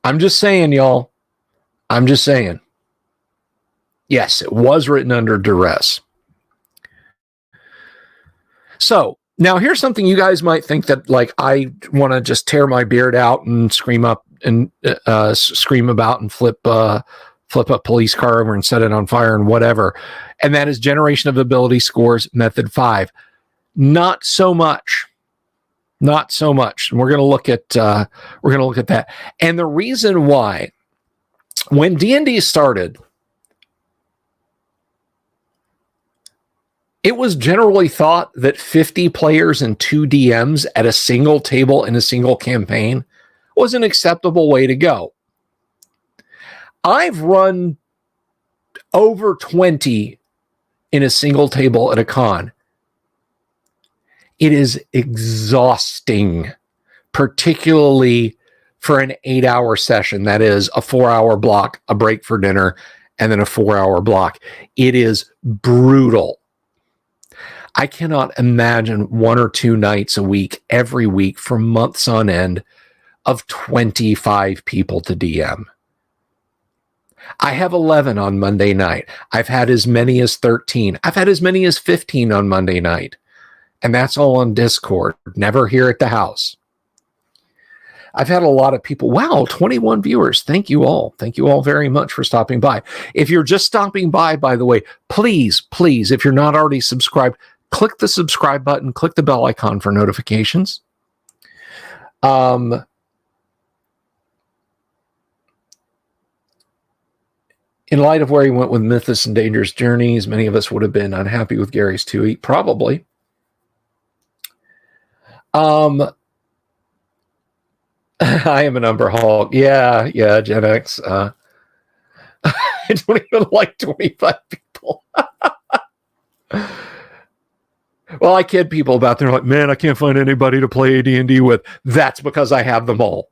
I'm just saying, y'all. I'm just saying. Yes, it was written under duress. So, now here's something you guys might think that, like, I want to just tear my beard out and scream up and scream about and flip a police car over and set it on fire and whatever. And that is Generation of Ability Scores Method 5. Not so much. Not so much. And we're going to look at that. And the reason why, when D&D started, it was generally thought that 50 players and 2 DMs at a single table in a single campaign was an acceptable way to go. I've run over 20 in a single table at a con. It is exhausting, particularly for an 8-hour session. That is a 4-hour block, a break for dinner, and then a 4-hour block. It is brutal. I cannot imagine 1 or 2 nights a week, every week for months on end, of 25 people to DM. I have 11 on Monday night. I've had as many as 13. I've had as many as 15 on Monday night. And that's all on Discord, never here at the house. I've had a lot of people. Wow, 21 viewers. Thank you all. Thank you all very much for stopping by. If you're just stopping by the way, please, if you're not already subscribed, click the subscribe button, click the bell icon for notifications. In light of where he went with Mythos and Dangerous Journeys, many of us would have been unhappy with Gary's 2E. Probably. I am an Umber Hulk. Yeah, Gen X. I don't even like 25 people. Well, I kid people about they're like, man, I can't find anybody to play AD&D with. That's because I have them all.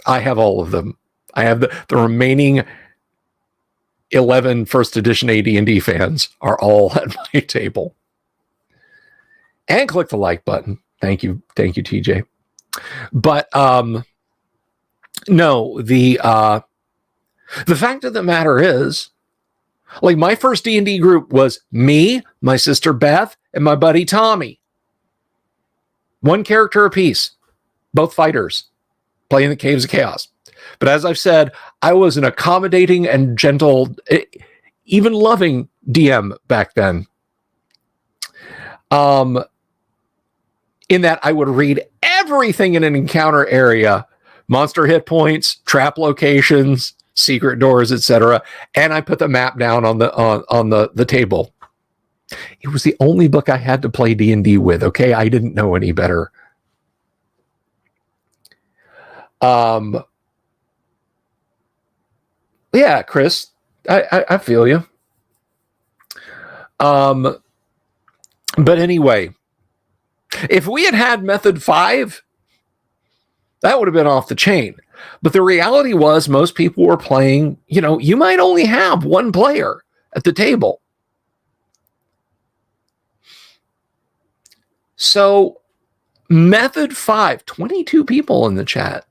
I have all of them. I have the remaining 11 first edition AD&D fans are all at my table. And click the like button. Thank you, TJ. But no, the fact of the matter is, like, my first D&D group was me, my sister Beth, and my buddy Tommy. 1 character apiece, both fighters, playing the Caves of Chaos. But as I've said, I was an accommodating and gentle, even loving DM back then. In that I would read everything in an encounter area, monster hit points, trap locations, secret doors, etc., and I put the map down on the table. It was the only book I had to play D&D with. Okay, I didn't know any better. Yeah, Chris, I feel you. But anyway, if we had Method 5, that would have been off the chain. But the reality was most people were playing, you might only have 1 player at the table. So Method 5, 22 people in the chat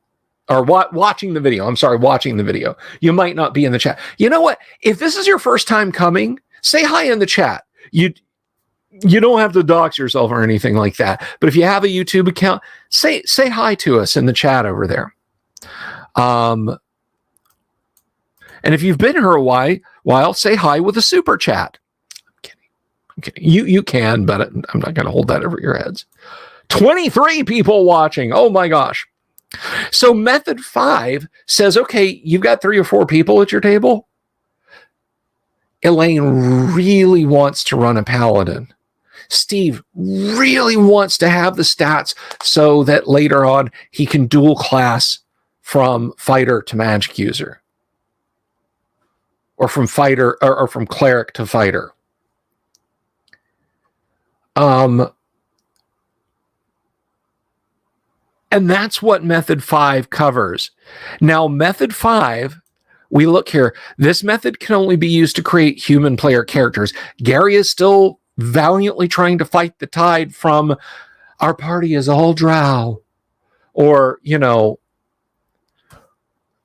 are watching the video. I'm sorry, watching the video. You might not be in the chat. You know what? If this is your first time coming, say hi in the chat. you don't have to dox yourself or anything like that. But if you have a YouTube account, say hi to us in the chat over there. And if you've been here a while, say hi with a super chat. I'm kidding. You can, but I'm not going to hold that over your heads. 23 people watching. Oh my gosh. So method 5 says, okay, you've got 3 or 4 people at your table. Elaine really wants to run a paladin. Steve really wants to have the stats so that later on he can dual class from fighter to magic user. Or from fighter or from cleric to fighter. And that's what method 5 covers. Now, method 5, we look here. This method can only be used to create human player characters. Gary is still valiantly trying to fight the tide from our party is all drow. Or,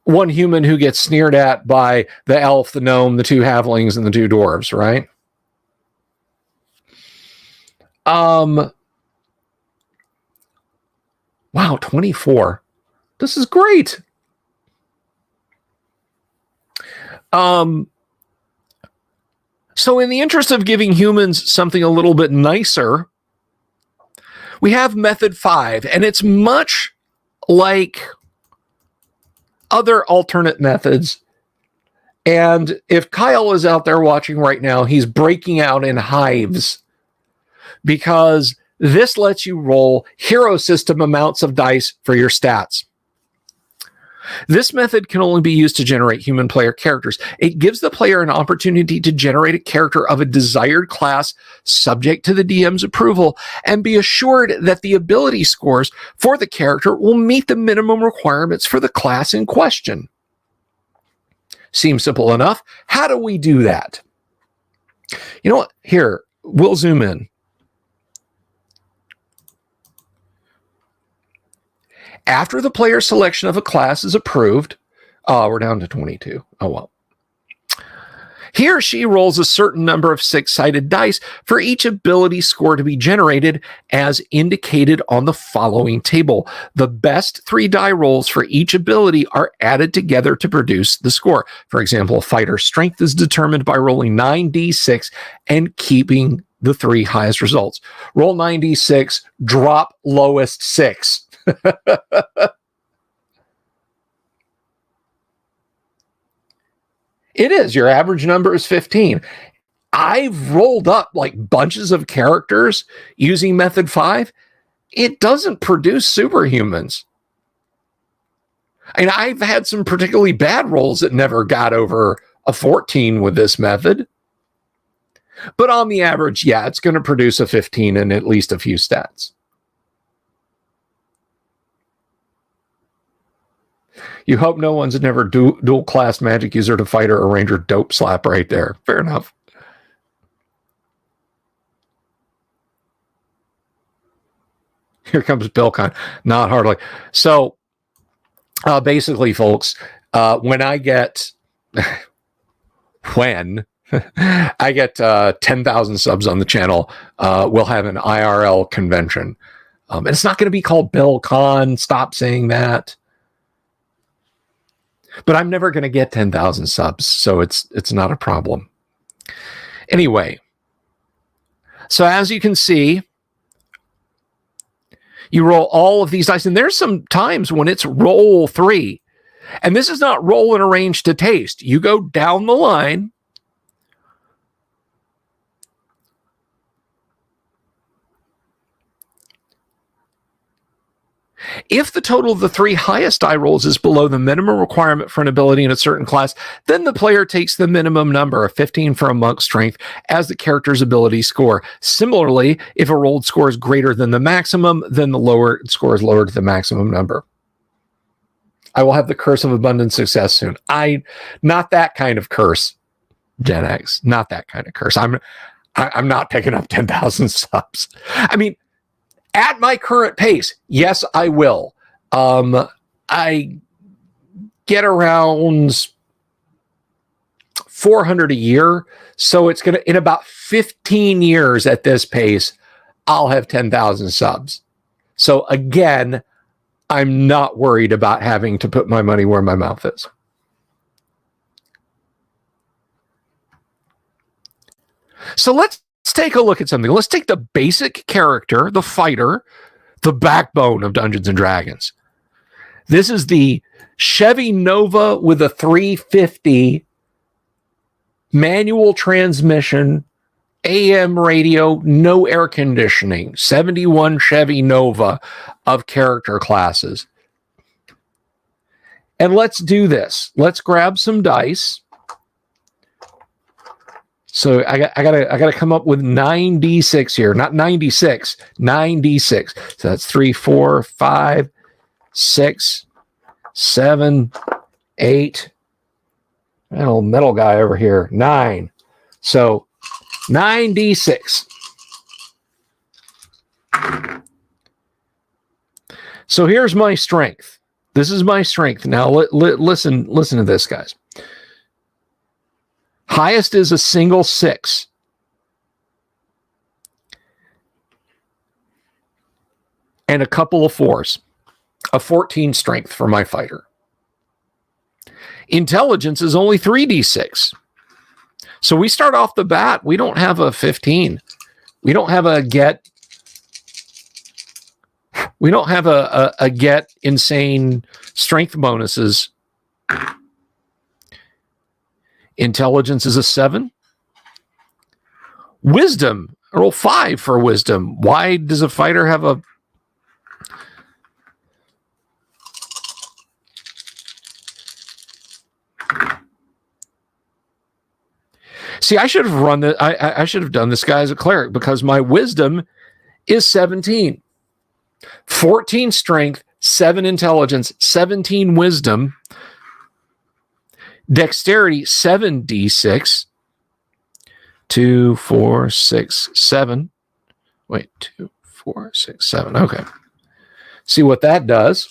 one human who gets sneered at by the elf, the gnome, the 2 halflings, and the 2 dwarves, right? Wow, 24. This is great. So in the interest of giving humans something a little bit nicer, we have method 5, and it's much like other alternate methods. And if Kyle is out there watching right now, he's breaking out in hives because this lets you roll hero system amounts of dice for your stats. This method can only be used to generate human player characters. It gives the player an opportunity to generate a character of a desired class subject to the DM's approval and be assured that the ability scores for the character will meet the minimum requirements for the class in question. Seems simple enough. How do we do that? You know what? Here, we'll zoom in. After the player's selection of a class is approved, we're down to 22. Oh, well. He or she rolls a certain number of 6-sided dice for each ability score to be generated as indicated on the following table. The best 3 die rolls for each ability are added together to produce the score. For example, a fighter's strength is determined by rolling 9d6 and keeping the 3 highest results. Roll 9d6, drop lowest 6. It is. Your average number is 15. I've rolled up like bunches of characters using method 5. It doesn't produce superhumans. And I've had some particularly bad rolls that never got over a 14 with this method. But on the average, yeah, it's going to produce a 15 and at least a few stats. You hope no one's never dual class magic user to fighter or ranger dope slap right there. Fair enough. Here comes Bill Con. Not hardly. So basically, folks, when I get 10,000 subs on the channel, we'll have an IRL convention. And it's not going to be called Bill Con. Stop saying that. But I'm never going to get 10,000 subs, so it's not a problem. Anyway, so as you can see, you roll all of these dice, and there's some times when it's roll 3. And this is not roll and arrange to taste. You go down the line. If the total of the 3 highest die rolls is below the minimum requirement for an ability in a certain class, then the player takes the minimum number of 15 for a monk strength as the character's ability score. Similarly, if a rolled score is greater than the maximum, then the lower score is lowered to the maximum number. I will have the curse of abundant success soon. Not that kind of curse, Gen X. Not that kind of curse. I'm not picking up 10,000 subs. I mean, at my current pace, yes, I will. I get around 400 a year. So it's going to, in about 15 years at this pace, I'll have 10,000 subs. So again, I'm not worried about having to put my money where my mouth is. So let's take a look at something. Let's take the basic character, the fighter, the backbone of Dungeons and Dragons. This is the Chevy Nova with a 350 manual transmission, AM radio, no air conditioning, 71 Chevy Nova of character classes. And let's do this. Let's grab some dice. So I gotta come up with 9d6 here, not 96, 9d6. So that's 3, 4, 5, 6, 7, 8. That old metal guy over here, 9. So 9d6. So here's my strength. This is my strength. Now listen to this, guys. Highest is a single 6. And a couple of 4s. A 14 strength for my fighter. Intelligence is only 3d6. So we start off the bat, we don't have a 15. We don't have a get. We don't have a get insane strength bonuses. Intelligence is a 7. Wisdom, I roll 5 for wisdom. Why does a fighter have a... See, I should have run the. I should have done this guy as a cleric because my wisdom is 17. 14 strength, 7 intelligence, 17 wisdom. Dexterity, 7d6. 2, 4, 6, 7. Wait, 2, 4, 6, 7. Okay. See what that does.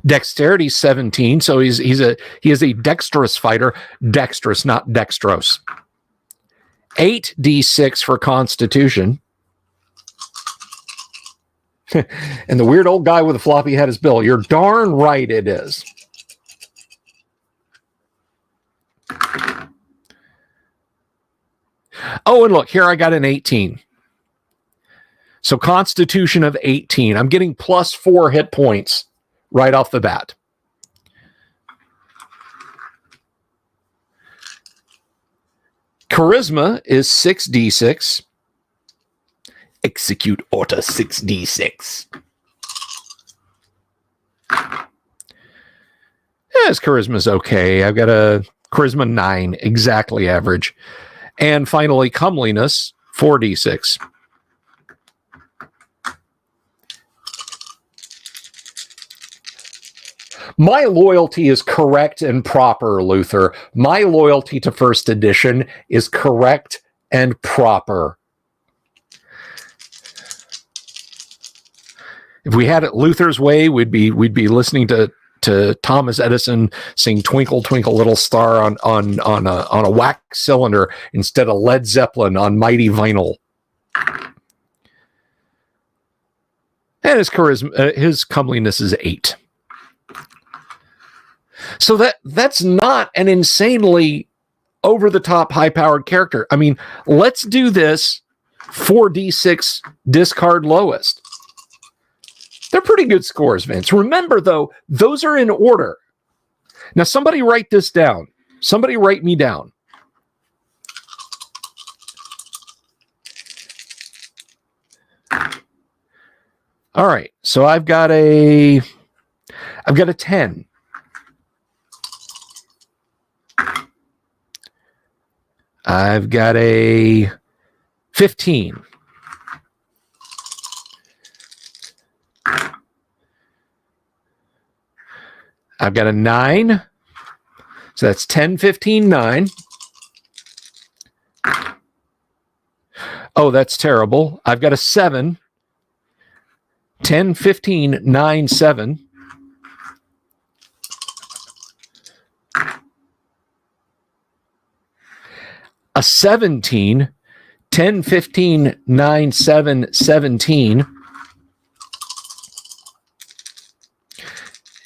Dexterity 17, so he is a dexterous fighter. Dexterous, not dextrose. 8d6 for Constitution. And the weird old guy with the floppy head is Bill. You're darn right it is. Oh, and look, here I got an 18. So Constitution of 18. I'm getting plus 4 hit points right off the bat. Charisma is 6d6. Execute order 6d6. Yes, charisma's okay. I've got a charisma 9, exactly average. And finally, comeliness, 4d6. My loyalty is correct and proper, Luther. My loyalty to first edition is correct and proper. If we had it Luther's way, we'd be listening to Thomas Edison sing "Twinkle Twinkle Little Star" on a wax cylinder instead of Led Zeppelin on mighty vinyl. And his charisma, his comeliness is 8. So that's not an insanely over-the-top, high-powered character. I mean, let's do this 4d6 discard lowest. They're pretty good scores, Vince. Remember, though, those are in order. Now, somebody write this down. Somebody write me down. All right, so I've got a 10. I've got a 15. I've got a 9. So that's 10, 15, 9. Oh, that's terrible. I've got a 7. 10, 15, 9, 7. A 17, 10, 15, 9, 7, 17.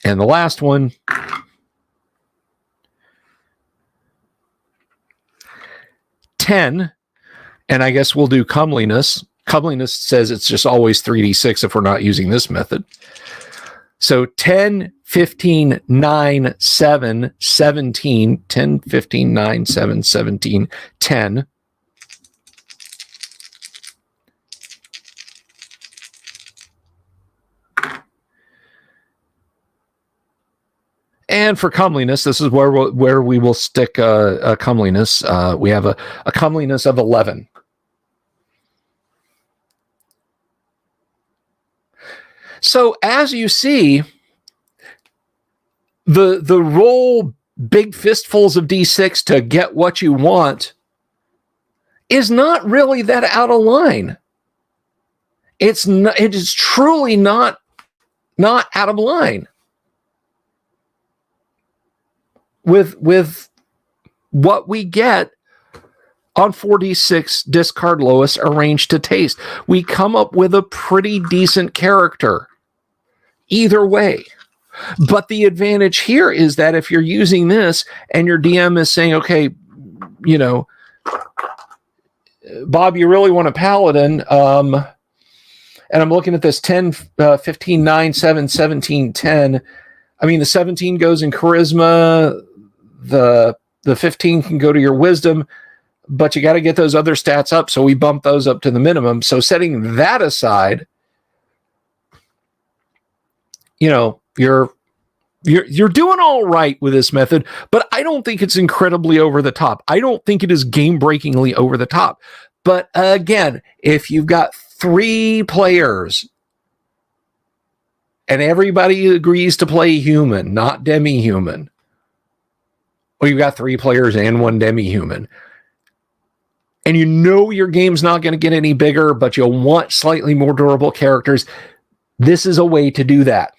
And the last one, 10, and I guess we'll do comeliness. Comeliness says it's just always 3d6 if we're not using this method. So 10, 15, 9, 7, 17, 10, 15, 9, 7, 17, 10. And for comeliness, this is where we will stick a comeliness. We have a comeliness of 11. So as you see, the roll big fistfuls of D6 to get what you want is not really that out of line. It is truly not out of line with what we get on 4d6 discard lowest arranged to taste. We come up with a pretty decent character either way. But the advantage here is that if you're using this and your DM is saying, okay, you know, Bob, you really want a paladin, and I'm looking at this 10, 15, 9, 7, 17, 10. I mean, the 17 goes in charisma, the 15 can go to your wisdom, but you got to get those other stats up, so we bump those up to the minimum. So setting that aside, you know, you're doing all right with this method, but I don't think it's incredibly over the top. I don't think it is game-breakingly over the top. But again, if you've got 3 players and everybody agrees to play human, not demi-human, or you've got 3 players and 1 demi-human, and you know your game's not going to get any bigger, but you'll want slightly more durable characters, this is a way to do that.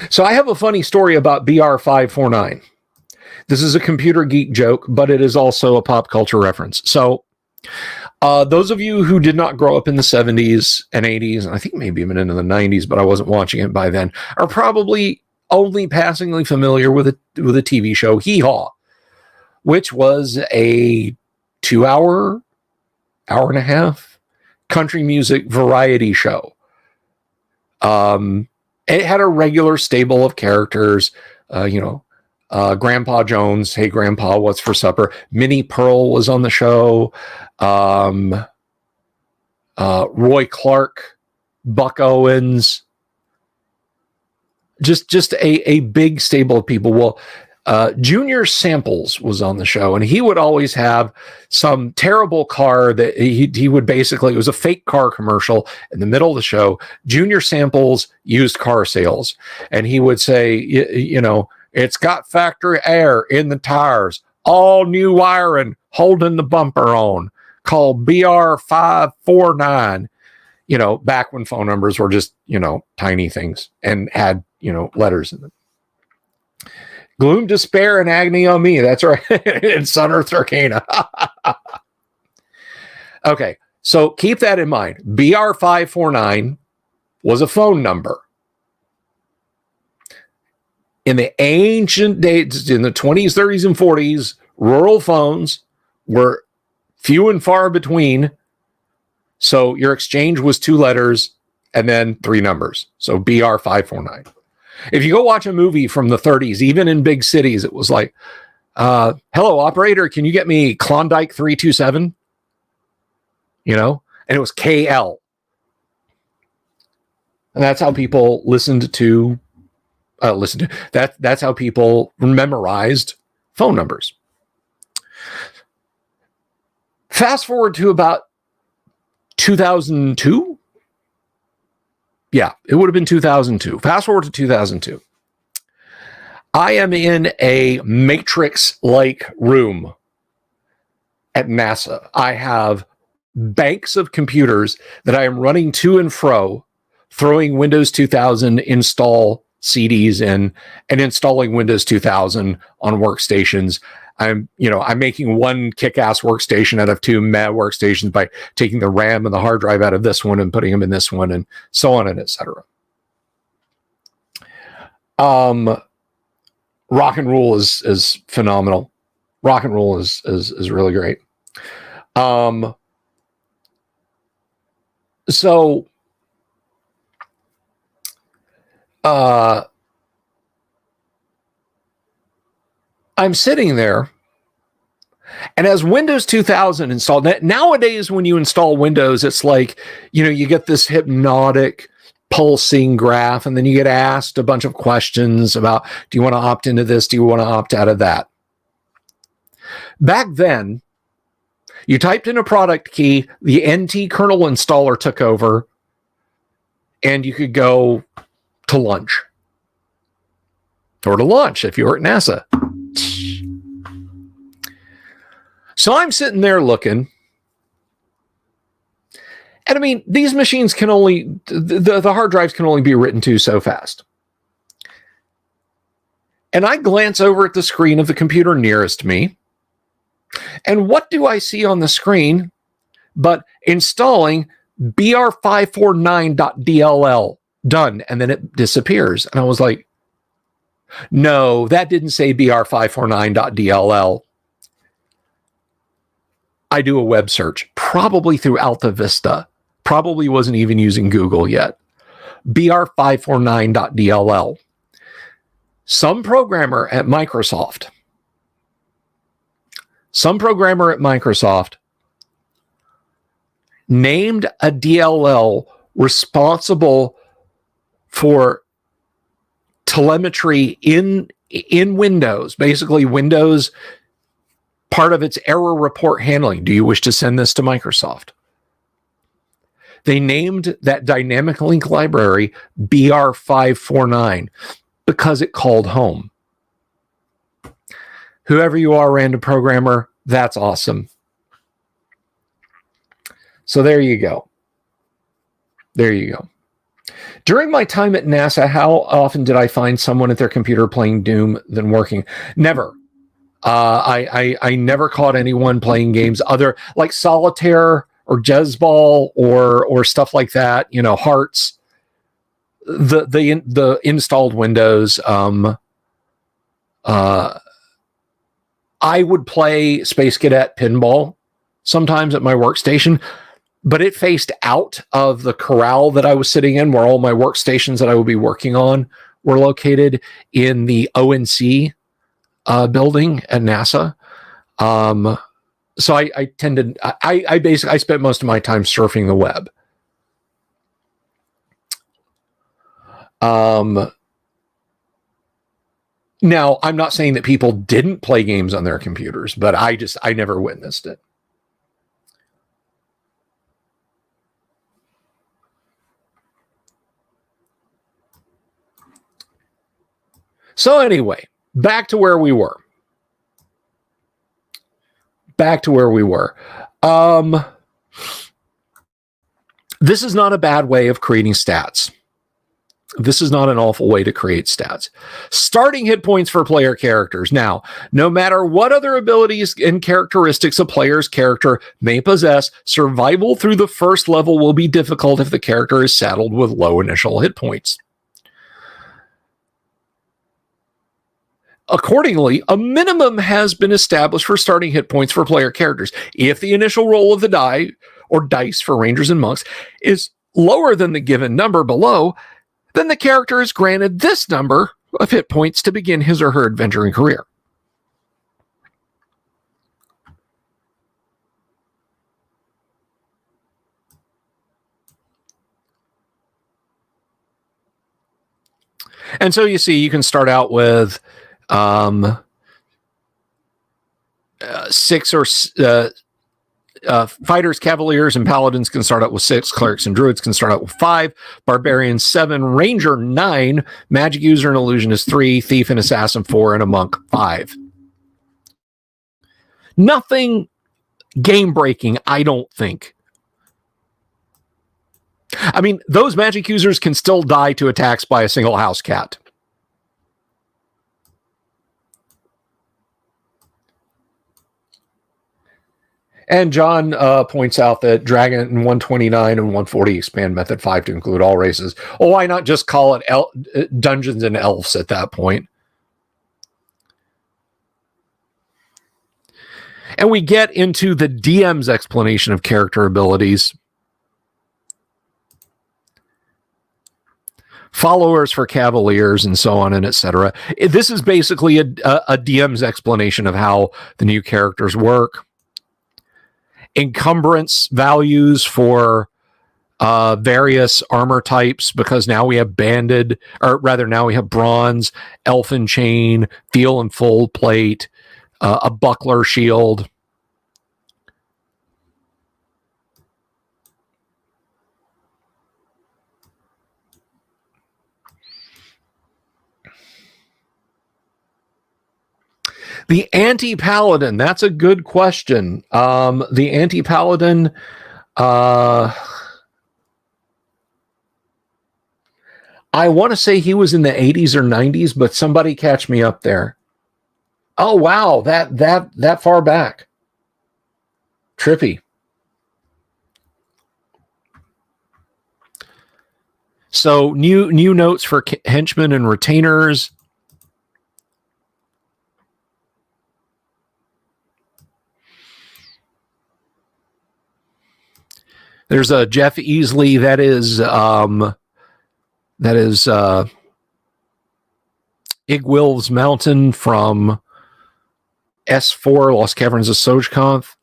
So I have a funny story about BR549. This is a computer geek joke, but it is also a pop culture reference. So those of you who did not grow up in the 70s and 80s, and I think maybe even into the 90s, but I wasn't watching it by then, are probably only passingly familiar with a TV show, Hee Haw, which was a 2-hour, hour and a half country music variety show. It had a regular stable of characters, Grandpa Jones, hey Grandpa, what's for supper? Minnie Pearl was on the show. Roy Clark, Buck Owens, just a big stable of people. Well, Junior Samples was on the show, and he would always have some terrible car that he would basically, it was a fake car commercial in the middle of the show, Junior Samples used car sales. And he would say, you know, it's got factory air in the tires, all new wiring, holding the bumper on, called BR549, you know, back when phone numbers were just, you know, tiny things and had, you know, letters in them. Gloom, despair, and agony on me. That's right. It's Unearthed Arcana. Okay, so keep that in mind. BR549 was a phone number. In the ancient days, in the 20s, 30s, and 40s, rural phones were few and far between. So your exchange was 2 letters and then 3 numbers. So BR549. If you go watch a movie from the 30s, even in big cities, it was like, hello, operator, can you get me Klondike 327? You know, and it was KL. And that's how people that's how people memorized phone numbers. Fast forward to about 2002. Yeah, it would have been 2002. Fast forward to 2002. I am in a matrix-like room at NASA. I have banks of computers that I am running to and fro, throwing Windows 2000 install CDs in and installing Windows 2000 on workstations. I'm making one kick-ass workstation out of two meh workstations by taking the RAM and the hard drive out of this one and putting them in this one, and so on and etc. Rock and roll is phenomenal. Rock and roll is really great. So I'm sitting there, and as Windows 2000 installed, nowadays when you install Windows, it's like, you get this hypnotic pulsing graph, and then you get asked a bunch of questions about, do you want to opt into this? Do you want to opt out of that? Back then, you typed in a product key, the NT kernel installer took over, and you could go to lunch. Or to launch if you were at NASA. So I'm sitting there looking. And I mean, these machines can only, the hard drives can only be written to so fast. And I glance over at the screen of the computer nearest me. And what do I see on the screen but installing br549.dll done, and then it disappears. And I was like, no, that didn't say br549.dll. I do a web search, probably through Alta Vista. Probably wasn't even using Google yet. br549.dll. Some programmer at Microsoft named a DLL responsible for telemetry in Windows, basically Windows, part of its error report handling. Do you wish to send this to Microsoft? They named that dynamic link library BR549 because it called home. Whoever you are, random programmer, that's awesome. So there you go. There you go. During my time at NASA, how often did I find someone at their computer playing Doom than working? Never. I never caught anyone playing games other like Solitaire or Jezball or stuff like that. Hearts. The installed Windows. I would play Space Cadet Pinball sometimes at my workstation, but it faced out of the corral that I was sitting in, where all my workstations that I would be working on were located in the ONC building at NASA. So I spent most of my time surfing the web. Now, I'm not saying that people didn't play games on their computers, but I never witnessed it. So anyway, back to where we were. This is not a bad way of creating stats. This is not an awful way to create stats. Starting hit points for player characters. Now, no matter what other abilities and characteristics a player's character may possess, survival through the first level will be difficult if the character is saddled with low initial hit points. Accordingly, a minimum has been established for starting hit points for player characters. If the initial roll of the die, or dice for rangers and monks, is lower than the given number below, then the character is granted this number of hit points to begin his or her adventuring career. And so you see, you can start out with 6 or Fighters, Cavaliers, and Paladins can start out with 6. Clerics and Druids can start out with 5. Barbarians 7. Ranger 9. Magic User and Illusionist 3. Thief and Assassin 4. And a Monk 5. Nothing game-breaking, I don't think. I mean, those Magic Users can still die to attacks by a single house cat. And John points out that Dragon 129 and 140 expand Method 5 to include all races. Oh, why not just call it Dungeons and Elves at that point? And we get into the DM's explanation of character abilities. Followers for Cavaliers and so on and etc. This is basically a DM's explanation of how the new characters work. Encumbrance values for various armor types, because now we have banded, or rather now we have bronze, elfin chain, steel and full plate, a buckler shield. The anti-paladin, that's a good question. The anti-paladin, I want to say he was in the 80s or 90s, but somebody catch me up there. Oh, wow, that far back. Trippy. So new notes for henchmen and retainers. There's a Jeff Easley that is Igwil's Mountain from S4 Lost Caverns of Sojkonth.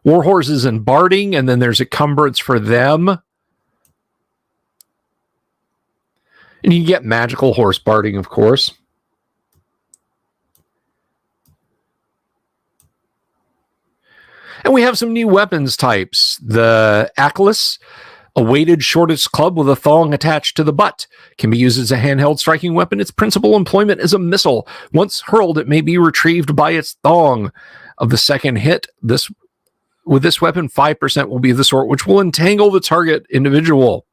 Warhorses and Barding, and then there's encumbrance for them. And you get magical horse barding, of course. And we have some new weapons types. The Atlas, a weighted shortest club with a thong attached to the butt, can be used as a handheld striking weapon. Its principal employment is a missile. Once hurled, it may be retrieved by its thong. Of the second hit, with this weapon, 5% will be the sort which will entangle the target individual.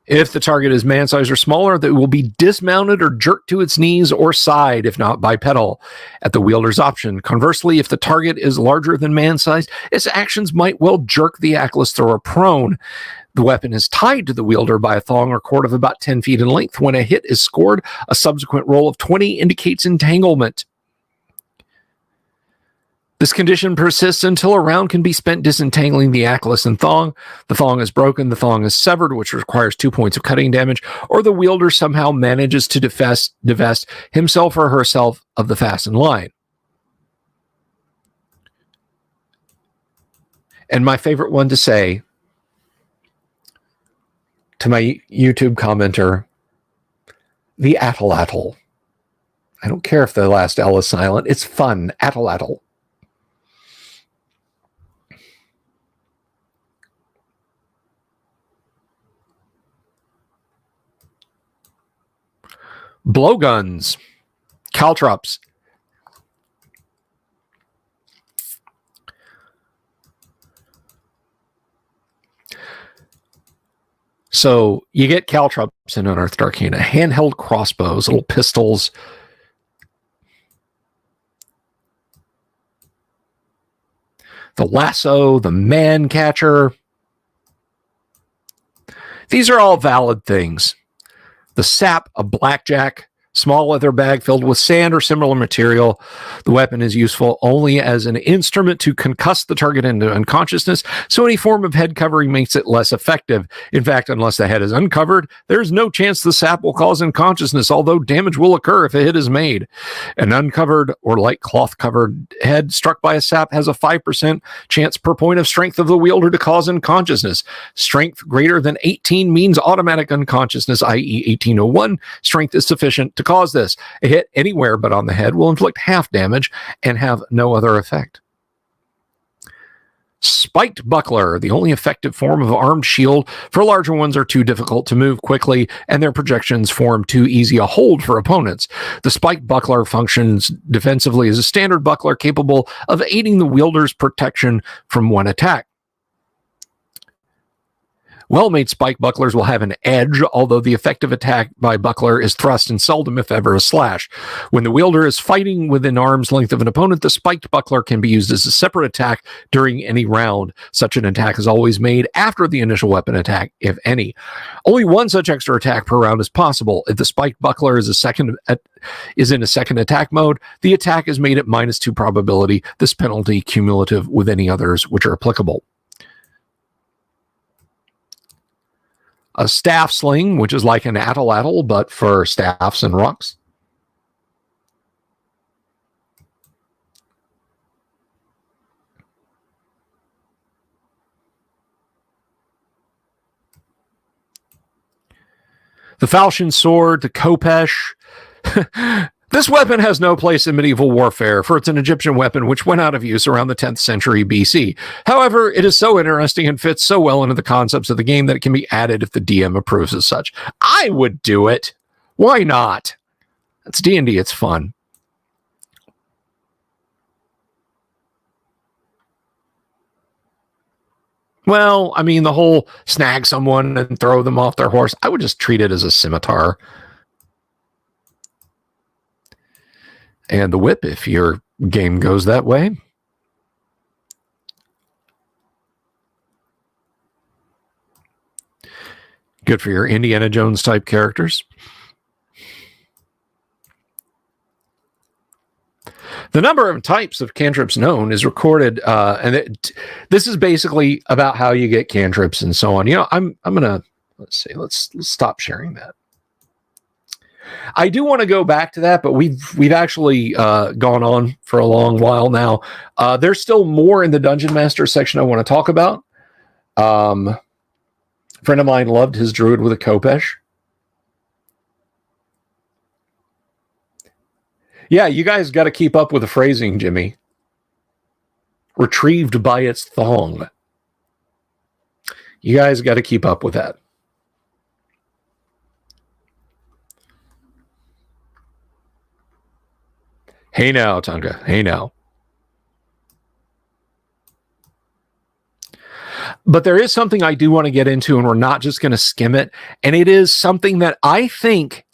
If the target is man-sized or smaller, they will be dismounted or jerked to its knees or side, if not bipedal, at the wielder's option. Conversely, if the target is larger than man-sized, its actions might well jerk the Atlas thrower prone. The weapon is tied to the wielder by a thong or cord of about 10 feet in length. When a hit is scored, a subsequent roll of 20 indicates entanglement. This condition persists until a round can be spent disentangling the Atlas and thong. The thong is broken, the thong is severed, which requires 2 points of cutting damage, or the wielder somehow manages to divest himself or herself of the fastened line. And my favorite one to say to my YouTube commenter, the atlatl. I don't care if the last L is silent. It's fun. Atlatl. Blowguns, caltrops. So you get caltrops in Unearthed Arcana, handheld crossbows, little pistols. The lasso, the man catcher. These are all valid things. The sap, a blackjack, small leather bag filled with sand or similar material. The weapon is useful only as an instrument to concuss the target into unconsciousness, so any form of head covering makes it less effective. In fact, unless the head is uncovered, there's no chance the sap will cause unconsciousness, although damage will occur if a hit is made. An uncovered or light cloth-covered head struck by a sap has a 5% chance per point of strength of the wielder to cause unconsciousness. Strength greater than 18 means automatic unconsciousness, i.e. 1801. Strength is sufficient To cause this, a hit anywhere but on the head will inflict half damage and have no other effect. Spiked Buckler, the only effective form of armed shield for larger ones, are too difficult to move quickly, and their projections form too easy a hold for opponents. The Spiked Buckler functions defensively as a standard buckler capable of aiding the wielder's protection from one attack. Well-made spike bucklers will have an edge, although the effective attack by buckler is thrust and seldom, if ever, a slash. When the wielder is fighting within arm's length of an opponent, the spiked buckler can be used as a separate attack during any round. Such an attack is always made after the initial weapon attack, if any. Only one such extra attack per round is possible. If the spiked buckler is in a second attack mode, the attack is made at -2 probability, this penalty cumulative with any others which are applicable. A staff sling, which is like an atlatl, but for staffs and rocks. The falchion sword, the khopesh. This weapon has no place in medieval warfare, for it's an Egyptian weapon which went out of use around the 10th century BC. However, it is so interesting and fits so well into the concepts of the game that it can be added if the DM approves as such. I would do it. Why not? It's D&D. It's fun. Well, I mean, the whole snag someone and throw them off their horse, I would just treat it as a scimitar. And the whip, if your game goes that way. Good for your Indiana Jones type characters. The number of types of cantrips known is recorded, this is basically about how you get cantrips and so on. You know, I'm gonna let's stop sharing that. I do want to go back to that, but we've actually gone on for a long while now. There's still more in the Dungeon Master section I want to talk about. A friend of mine loved his druid with a khopesh. Yeah, you guys got to keep up with the phrasing, Jimmy. Retrieved by its thong. You guys got to keep up with that. Hey now, Tonka. Hey now. But there is something I do want to get into, and we're not just going to skim it. And it is something that I think...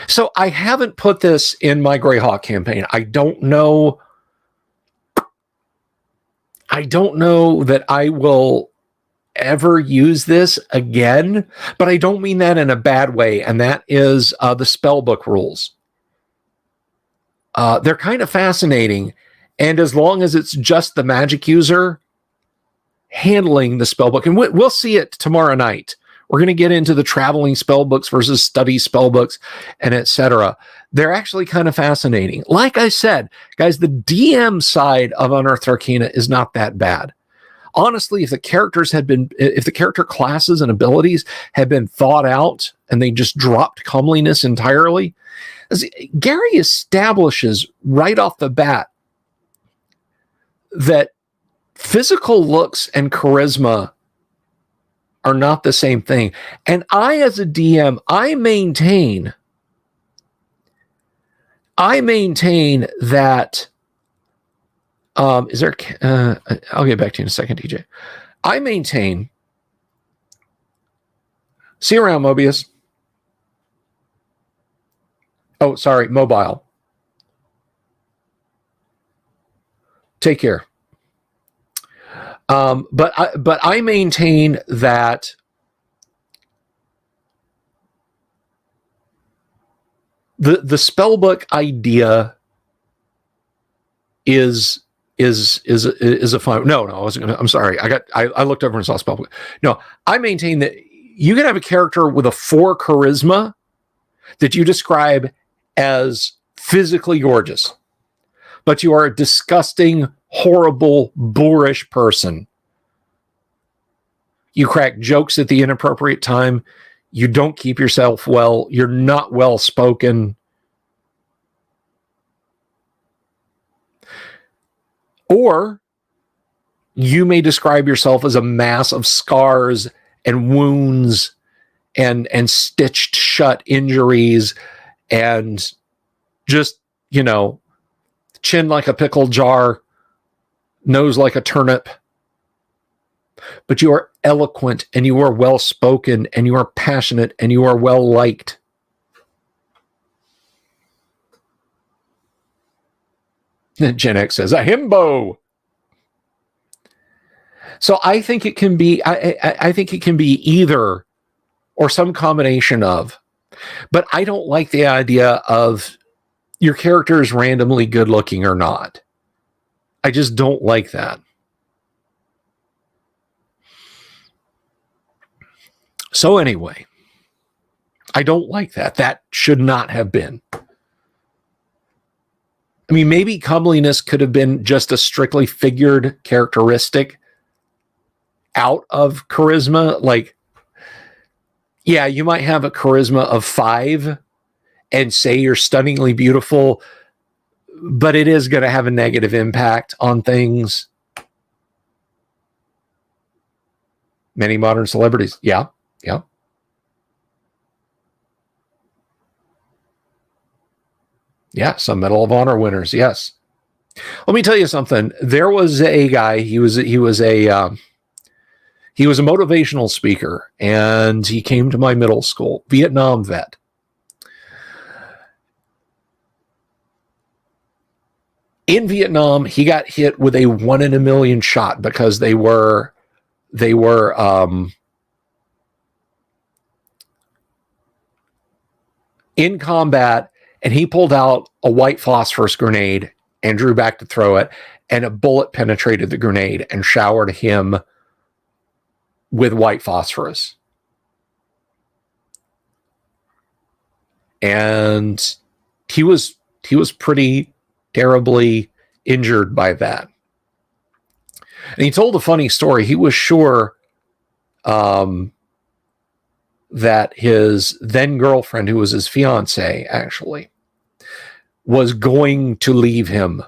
So I haven't put this in my Greyhawk campaign. I don't know that I will ever use this again, but I don't mean that in a bad way. And that is the spellbook rules. They're kind of fascinating. And as long as it's just the magic user handling the spellbook, and we'll see it tomorrow night. We're going to get into the traveling spellbooks versus study spellbooks and etc. They're actually kind of fascinating. Like I said, guys, the DM side of Unearthed Arcana is not that bad. Honestly, if the character classes and abilities had been thought out and they just dropped comeliness entirely, Gary establishes right off the bat that physical looks and charisma are not the same thing. And I, as a DM, I maintain that I'll get back to you in a second, DJ. I maintain, see you around, Mobius. Oh, sorry, mobile. Take care. But I maintain that the spellbook idea is a fun. No, I wasn't gonna. I'm sorry. I looked over and saw spellbook. No, I maintain that you can have a character with a 4 charisma that you describe as physically gorgeous, but you are a disgusting, horrible, boorish person. You crack jokes at the inappropriate time. You don't keep yourself well. You're not well spoken. Or you may describe yourself as a mass of scars and wounds and stitched shut injuries and just, chin like a pickle jar, nose like a turnip. But you are eloquent and you are well spoken and you are passionate and you are well liked. Gen X says, a himbo. So I think it can be, I think it can be either or some combination of, but I don't like the idea of your character is randomly good looking or not. I just don't like that. So anyway, I don't like that. That should not have been. I mean, maybe comeliness could have been just a strictly figured characteristic out of charisma. Like, yeah, you might have a charisma of 5 and say you're stunningly beautiful, but it is going to have a negative impact on things. Many modern celebrities. Yeah. Yeah, some Medal of Honor winners, yes. Let me tell you something. There was a guy, he was a motivational speaker, and he came to my middle school, Vietnam vet. In Vietnam, he got hit with a 1 in a million shot because they were in combat, and he pulled out a white phosphorus grenade and drew back to throw it, and a bullet penetrated the grenade and showered him with white phosphorus. And he was pretty terribly injured by that. And he told a funny story. He was sure that his then girlfriend, who was his fiance, actually, was going to leave him.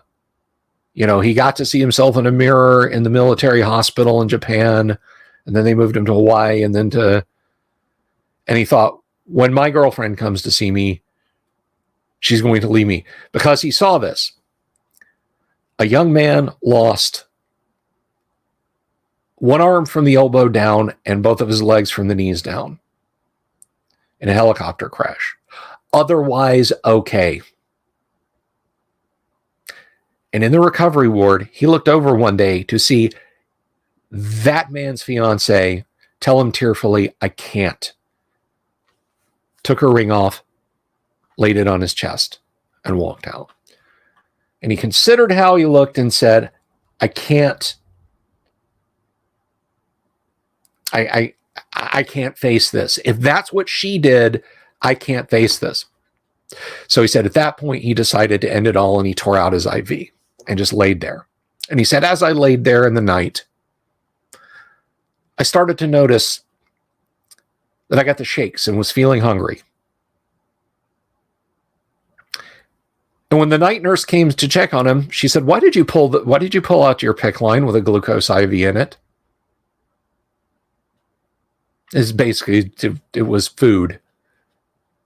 He got to see himself in a mirror in the military hospital in Japan, and then they moved him to Hawaii, and he thought, when my girlfriend comes to see me, she's going to leave me. Because he saw this. A young man lost one arm from the elbow down and both of his legs from the knees down in a helicopter crash. Otherwise, okay. And in the recovery ward, he looked over one day to see that man's fiance tell him tearfully, I can't. Took her ring off, laid it on his chest, and walked out. And he considered how he looked and said, I can't. I can't face this. If that's what she did, I can't face this. So he said at that point, he decided to end it all, and he tore out his IV and just laid there. And he said, as I laid there in the night, I started to notice that I got the shakes and was feeling hungry. And when the night nurse came to check on him, she said, why did you pull out your PICC line with a glucose IV in it? It's basically, it was food. It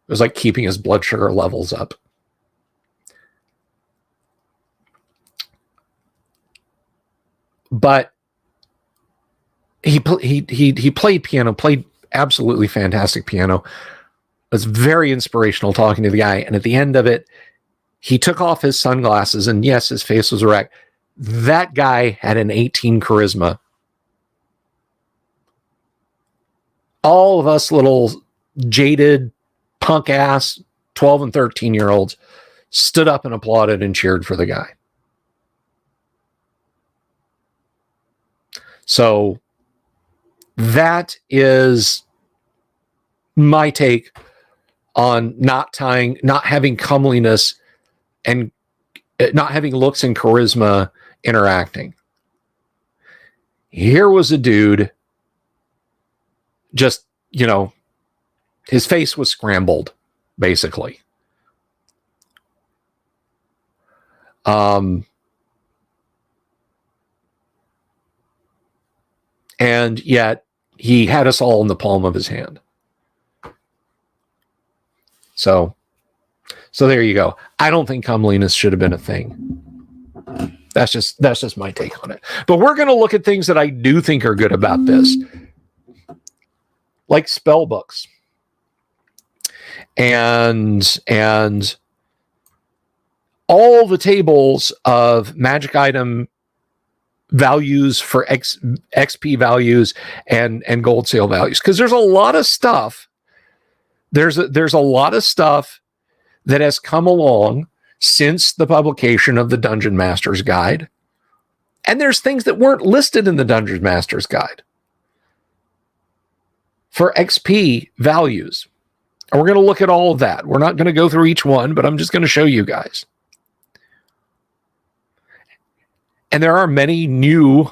was like keeping his blood sugar levels up. But he played piano, played absolutely fantastic piano. It was very inspirational talking to the guy. And at the end of it, he took off his sunglasses, and yes, his face was erect. That guy had an 18 charisma. All of us little jaded, punk ass 12 and 13-year-olds stood up and applauded and cheered for the guy. So that is my take on not having comeliness and not having looks and charisma interacting. Here was a dude just, His face was scrambled, basically. And yet he had us all in the palm of his hand. So there you go. I don't think comeliness should have been a thing. That's just my take on it. But we're going to look at things that I do think are good about this, like spell books and all the tables of magic item values for XP values and gold sale values, because there's a lot of stuff. There's a lot of stuff that has come along since the publication of the Dungeon Master's Guide. And there's things that weren't listed in the Dungeon Master's Guide for XP values. And we're going to look at all of that. We're not going to go through each one, but I'm just going to show you guys. And there are many new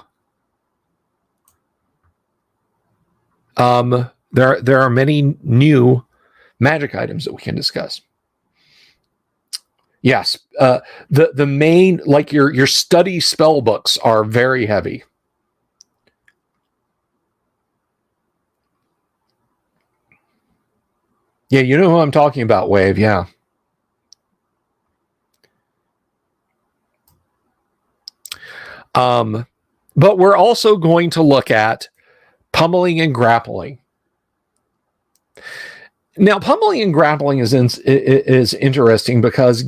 there are many new magic items that we can discuss. Yes, the main, like your study spell books are very heavy. Yeah, you know who I'm talking about, Wave. Yeah. But we're also going to look at pummeling and grappling. Now, pummeling and grappling is interesting because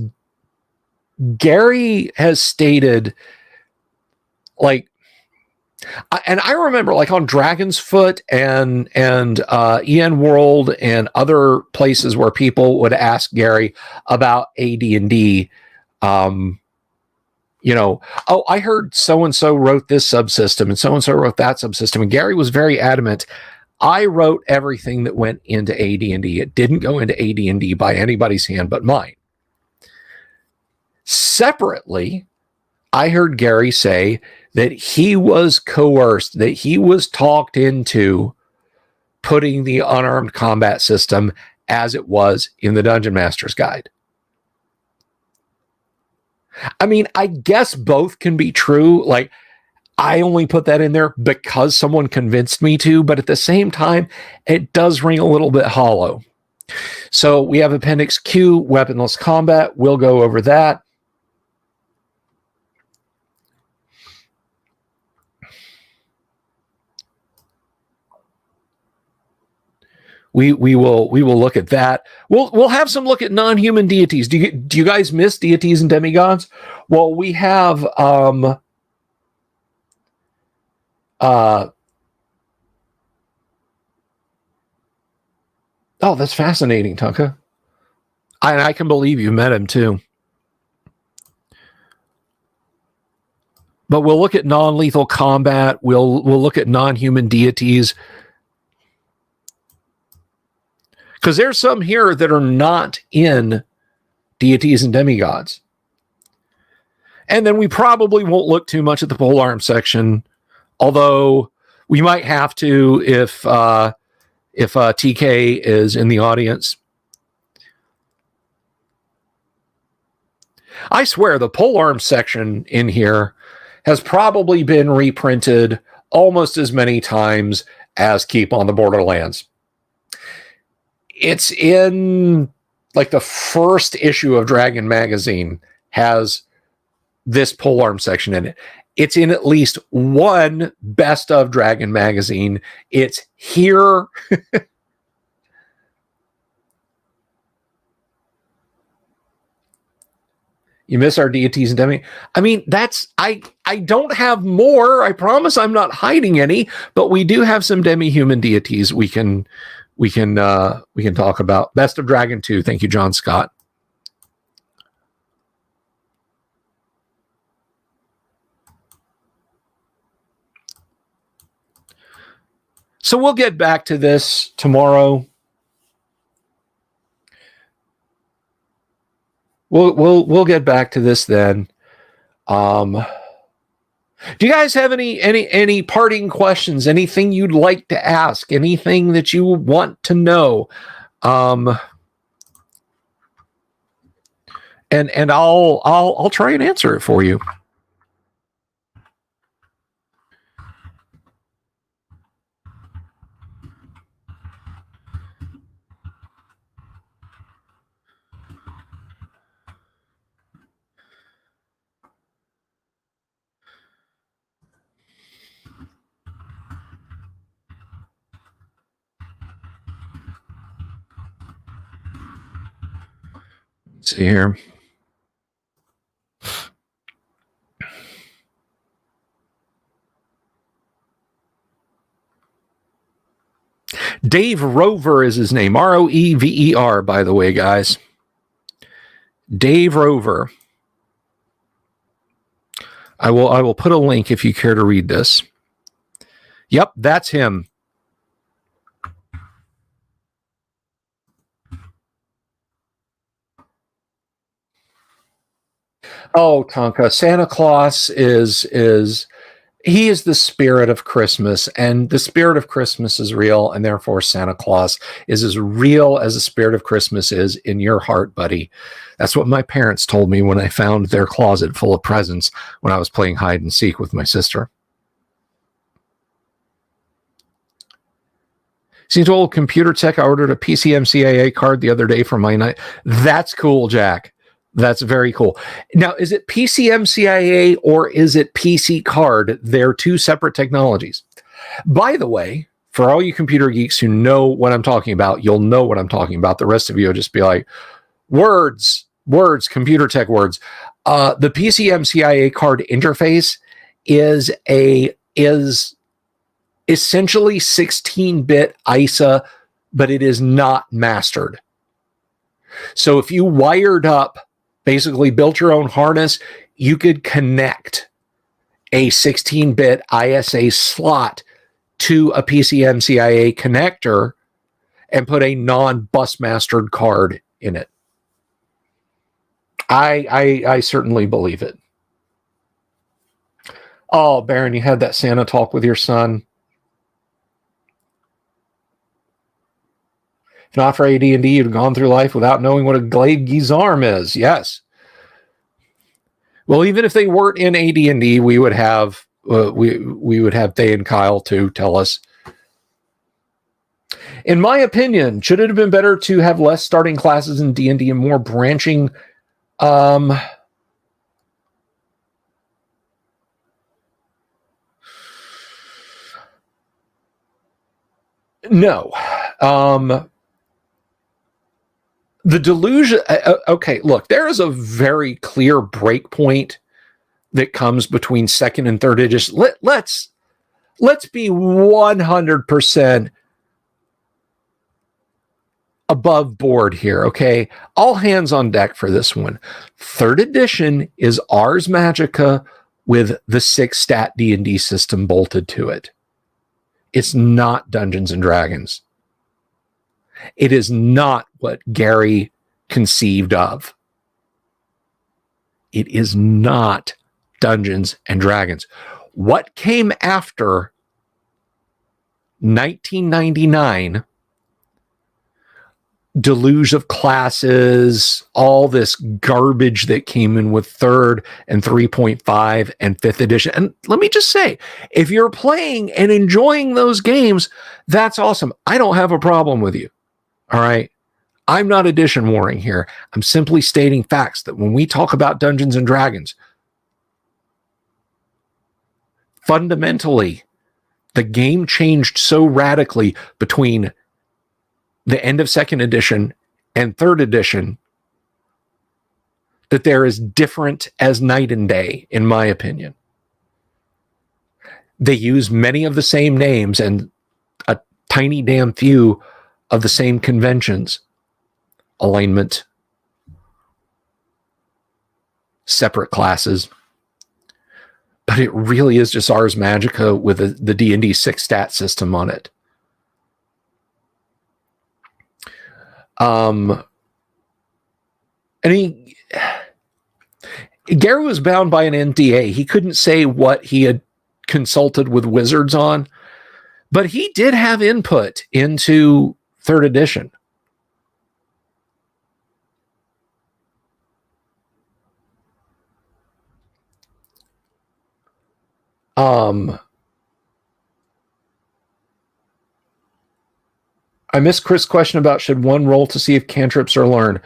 Gary has stated, like, and I remember, like, on Dragon's Foot and EN World and other places where people would ask Gary about AD&D, you know, oh, I heard so-and-so wrote this subsystem and so-and-so wrote that subsystem. And Gary was very adamant. I wrote everything that went into AD&D. It didn't go into AD&D by anybody's hand but mine. Separately, I heard Gary say that he was coerced, that he was talked into putting the unarmed combat system as it was in the Dungeon Master's Guide. I mean, I guess both can be true. Like, I only put that in there because someone convinced me to, but at the same time, it does ring a little bit hollow. So we have Appendix Q, weaponless combat. We'll go over that. We will look at that. We'll have some look at non-human deities. Do you guys miss deities and demigods? Well, we have oh, that's fascinating, Tunka. I can believe you met him too. But we'll look at non-lethal combat. We'll look at non-human deities. Because there's some here that are not in deities and demigods. And then we probably won't look too much at the polearm section, although we might have to if TK is in the audience. I swear the polearm section in here has probably been reprinted almost as many times as Keep on the Borderlands. It's in, like, the first issue of Dragon Magazine has this polearm section in it. It's in at least one Best of Dragon Magazine. It's here. You miss our deities and demi. I mean, that's, I don't have more. I promise I'm not hiding any, but we do have some demi-human deities we can talk about. Best of Dragon 2. Thank you, John Scott. So we'll get back to this tomorrow. We'll get back to this then. Do you guys have any parting questions? Anything you'd like to ask? Anything that you want to know? And I'll try and answer it for you. Let's see here. Dave Rover is his name. Roever, by the way, guys. Dave Rover. I will put a link if you care to read this. Yep, that's him. Oh, Tonka, Santa Claus is he is the spirit of Christmas, and the spirit of Christmas is real, and therefore Santa Claus is as real as the spirit of Christmas is in your heart, buddy. That's what my parents told me when I found their closet full of presents when I was playing hide and seek with my sister. Seems old computer tech. I ordered a PCMCIA card the other day for my night. That's cool, Jack. That's very cool. Now, is it PCMCIA or is it PC card? They're two separate technologies. By the way, for all you computer geeks who know what I'm talking about, you'll know what I'm talking about. The rest of you will just be like, words, computer tech words. The PCMCIA card interface is essentially 16-bit ISA, but it is not mastered. So if you wired up, basically built your own harness, you could connect a 16-bit ISA slot to a PCMCIA connector and put a non-bus mastered card in it. I certainly believe it. Oh, Baron, you had that Santa talk with your son. If not for AD&D, you'd have gone through life without knowing what a glaive guisarme is. Yes. Well, even if they weren't in AD&D, we would have we would have Thay and Kyle to tell us. In my opinion, should it have been better to have less starting classes in D&D and more branching? No. The delusion. Okay, look, there is a very clear break point that comes between second and third edition. Let's be 100% above board here, okay? All hands on deck for this one. Third edition is Ars Magica with the 6-stat D&D system bolted to it. It's not Dungeons and Dragons. It is not what Gary conceived of. It is not Dungeons and Dragons. What came after 1999, deluge of classes, all this garbage that came in with 3rd and 3.5 and 5th edition. And let me just say, if you're playing and enjoying those games, that's awesome. I don't have a problem with you. All right. I'm not edition warring here. I'm simply stating facts that when we talk about Dungeons and Dragons, fundamentally, the game changed so radically between the end of 2nd edition and 3rd edition that there is different as night and day, in my opinion. They use many of the same names and a tiny damn few of the same conventions. Alignment, separate classes. But it really is just Ars Magica with the D&D 6-stat system on it. And Gary was bound by an NDA. He couldn't say what he had consulted with Wizards on, but he did have input into 3rd edition. I missed Chris' question about should one roll to see if cantrips are learned.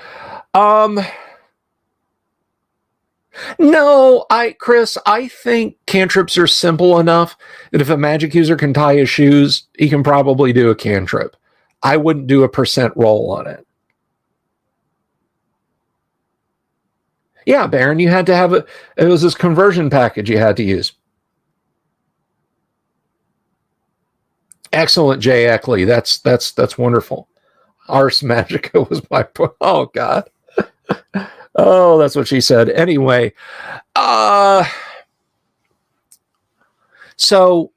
No, Chris, I think cantrips are simple enough that if a magic user can tie his shoes, he can probably do a cantrip. I wouldn't do a % roll on it. Yeah, Baron, you had to have it was this conversion package you had to use. Excellent, Jay Eckley. That's wonderful. Ars Magica was my point. Oh God. Oh, that's what she said. Anyway, so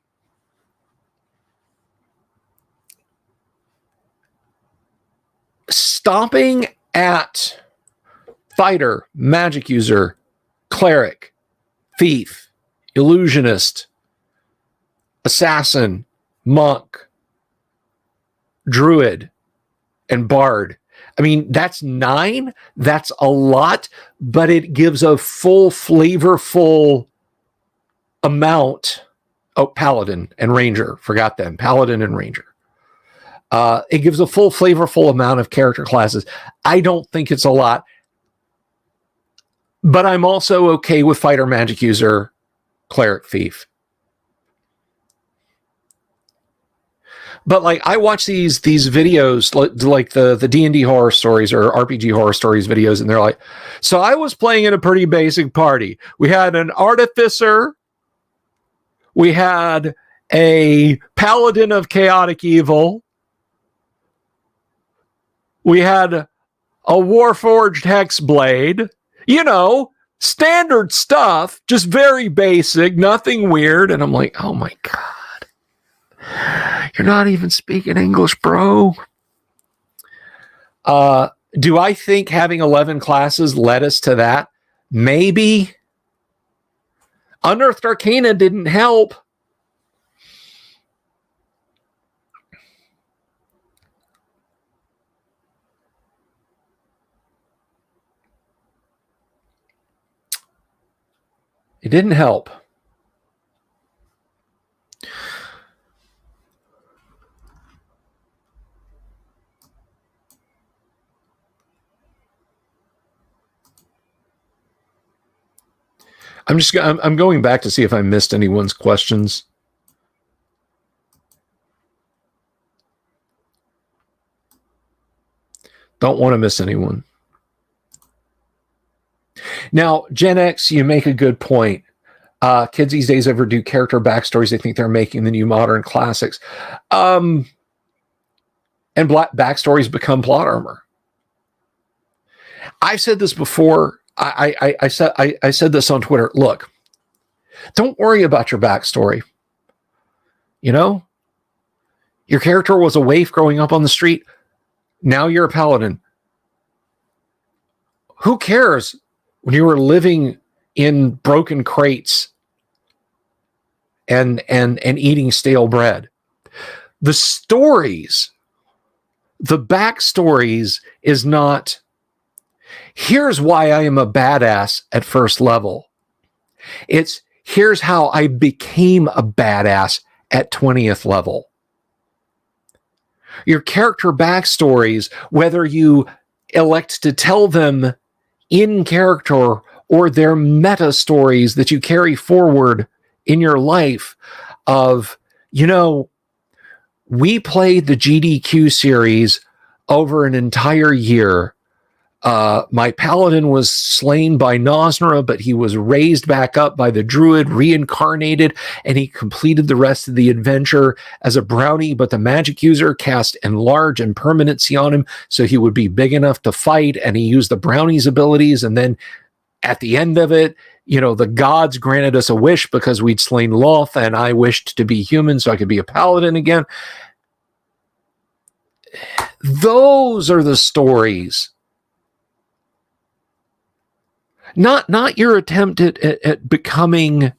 stopping at fighter, magic user, cleric, thief, illusionist, assassin, monk, druid, and bard. I mean, that's 9. That's a lot, but it gives a full, flavorful amount. Oh, paladin and ranger. Forgot them. Paladin and ranger. It gives a full, flavorful amount of character classes. I don't think it's a lot, but I'm also okay with fighter, magic user, cleric, thief. But like I watch these videos like the D&D horror stories or RPG horror stories videos, and they're like, so I was playing in a pretty basic party. We had an artificer, we had a paladin of chaotic evil, we had a warforged hexblade, standard stuff, just very basic, nothing weird. And I'm like, oh my God. You're not even speaking English, bro. Do I think having 11 classes led us to that? Maybe. Unearthed Arcana didn't help. It didn't help. I'm going back to see if I missed anyone's questions. Don't want to miss anyone. Now, Gen X, you make a good point. Kids these days overdo character backstories. They think they're making the new modern classics. And backstories become plot armor. I've said this before. I said this on Twitter. Look, don't worry about your backstory. Your character was a waif growing up on the street. Now you're a paladin. Who cares when you were living in broken crates and eating stale bread? The stories, the backstories is not, here's why I am a badass at first level. It's, here's how I became a badass at 20th level. Your character backstories, whether you elect to tell them in character or their meta stories that you carry forward in your life of, we played the GDQ series over an entire year. My paladin was slain by Nosnera, but he was raised back up by the druid, reincarnated, and he completed the rest of the adventure as a brownie, but the magic user cast enlarge and permanency on him so he would be big enough to fight, and he used the brownie's abilities, and then at the end of it, the gods granted us a wish because we'd slain Loth, and I wished to be human so I could be a paladin again. Those are the stories. Not your attempt at becoming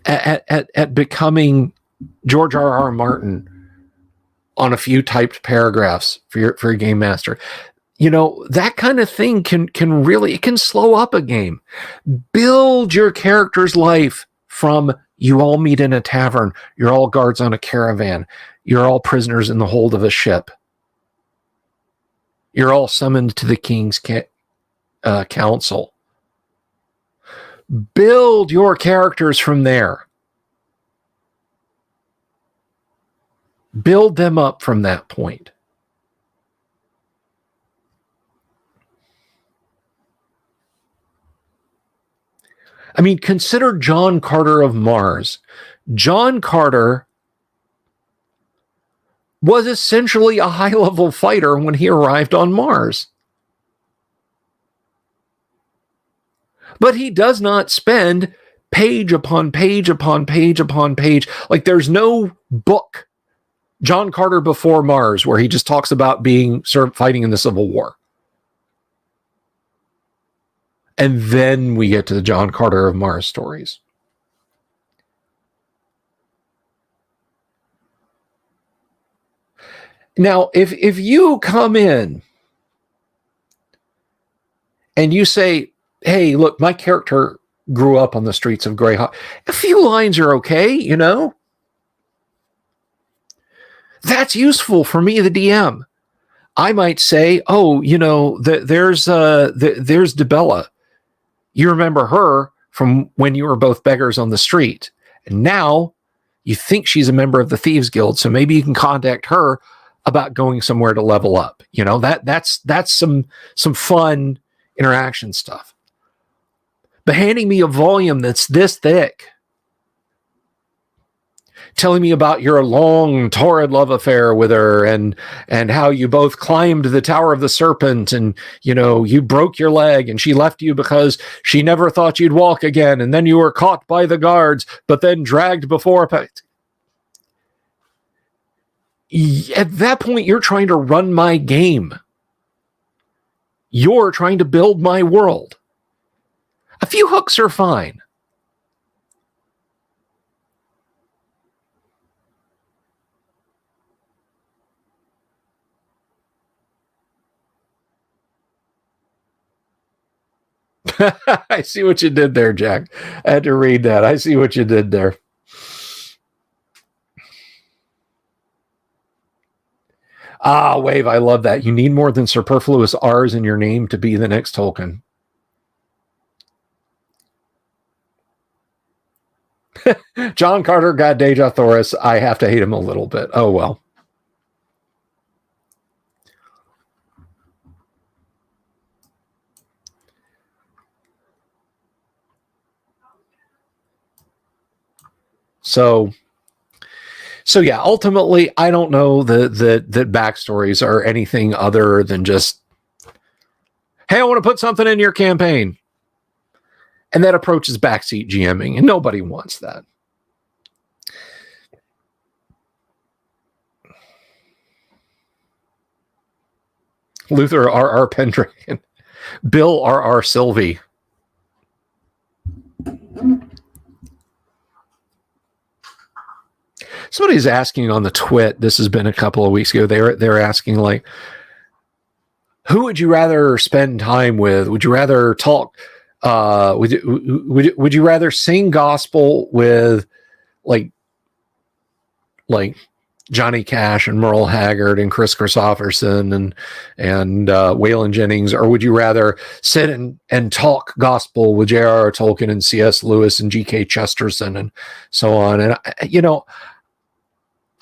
at becoming George R.R. Martin on a few typed paragraphs for your game master. That kind of thing can really, it can slow up a game. Build your character's life from You all meet in a tavern. You're all guards on a caravan. You're all prisoners in the hold of a ship. You're all summoned to the king's council. Build your characters from there. Build them up from that point. I mean, consider John Carter of Mars. John Carter was essentially a high-level fighter when he arrived on Mars. But he does not spend page upon page upon page upon page. Like, there's no book, John Carter Before Mars, where he just talks about fighting in the Civil War. And then we get to the John Carter of Mars stories. Now, if you come in and you say, hey, look, my character grew up on the streets of Greyhawk, a few lines are okay, you know? That's useful for me, the DM. I might say, oh, you know, there's DeBella. You remember her from when you were both beggars on the street. And now you think she's a member of the Thieves Guild, so maybe you can contact her about going somewhere to level up. You know, that's some fun interaction stuff. But handing me a volume that's this thick, telling me about your long, torrid love affair with her and how you both climbed the Tower of the Serpent and, you know, you broke your leg and she left you because she never thought you'd walk again. And then you were caught by the guards, but then dragged before at that point, you're trying to run my game. You're trying to build my world. A few hooks are fine. I see what you did there, Jack. I had to read that. I see what you did there. Ah, Wave, I love that. You need more than superfluous R's in your name to be the next Tolkien. John Carter got Deja Thoris. I have to hate him a little bit. Oh, well. So yeah, ultimately, I don't know that backstories are anything other than just, hey, I want to put something in your campaign. And that approach is backseat GMing, and nobody wants that. Luther R.R. Pendragon. Bill R.R. Sylvie. Somebody's asking on the twit, this has been a couple of weeks ago, they're asking, like, who would you rather spend time with? Would you rather talk, would you rather sing gospel with like Johnny Cash and Merle Haggard and Chris Christopherson and Waylon Jennings, or would you rather sit and talk gospel with J.R.R. Tolkien and C.S. Lewis and G.K. Chesterton and so on? And, you know,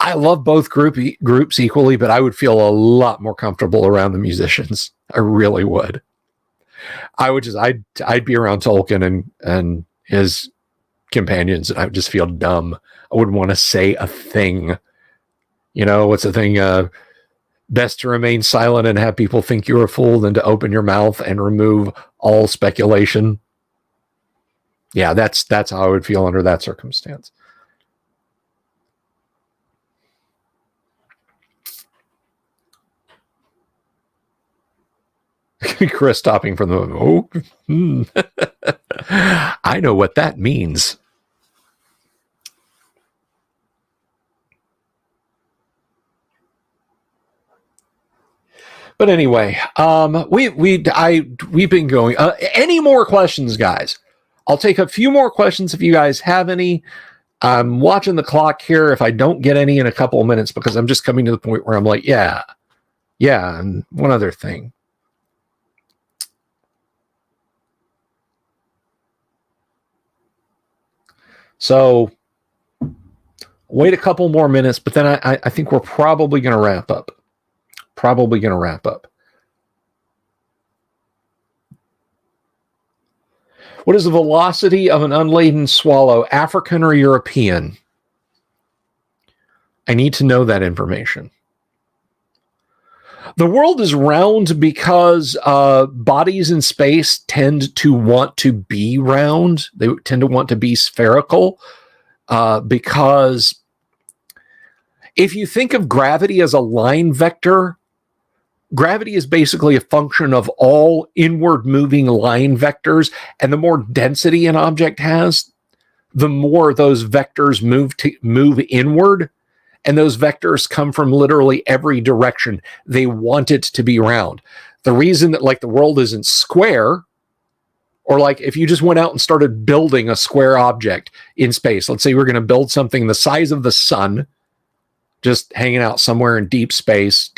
I love both groups equally, but I would feel a lot more comfortable around the musicians. I really would. I'd be around Tolkien and his companions, and I would just feel dumb. I wouldn't want to say a thing. You know, what's the thing? Best to remain silent and have people think you're a fool than to open your mouth and remove all speculation. Yeah, that's how I would feel under that circumstance. Chris stopping from the I know what that means. But anyway, we've been going. Any more questions, guys? I'll take a few more questions if you guys have any. I'm watching the clock here if I don't get any in a couple of minutes, because I'm just coming to the point where I'm like, yeah, and one other thing. So wait a couple more minutes, but then I think we're probably going to wrap up. What is the velocity of an unladen swallow, African or European? I need to know that information. The world is round because bodies in space tend to want to be round. They tend to want to be spherical because if you think of gravity as a line vector, gravity is basically a function of all inward moving line vectors, and the more density an object has, the more those vectors move inward, and those vectors come from literally every direction. They want it to be round. The reason that like the world isn't square, or like if you just went out and started building a square object in space, let's say we're going to build something the size of the sun, just hanging out somewhere in deep space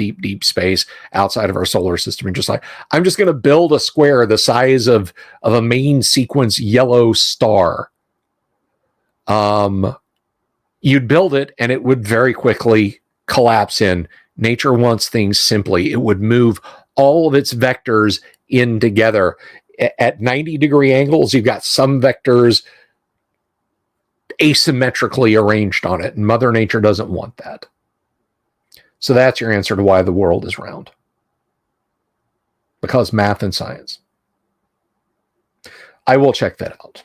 outside of our solar system. And just like, I'm just going to build a square the size of a main sequence yellow star. You'd build it and it would very quickly collapse in. Nature wants things simply. It would move all of its vectors in together. At 90-degree angles, you've got some vectors asymmetrically arranged on it, and Mother Nature doesn't want that. So that's your answer to why the world is round. Because math and science. I will check that out.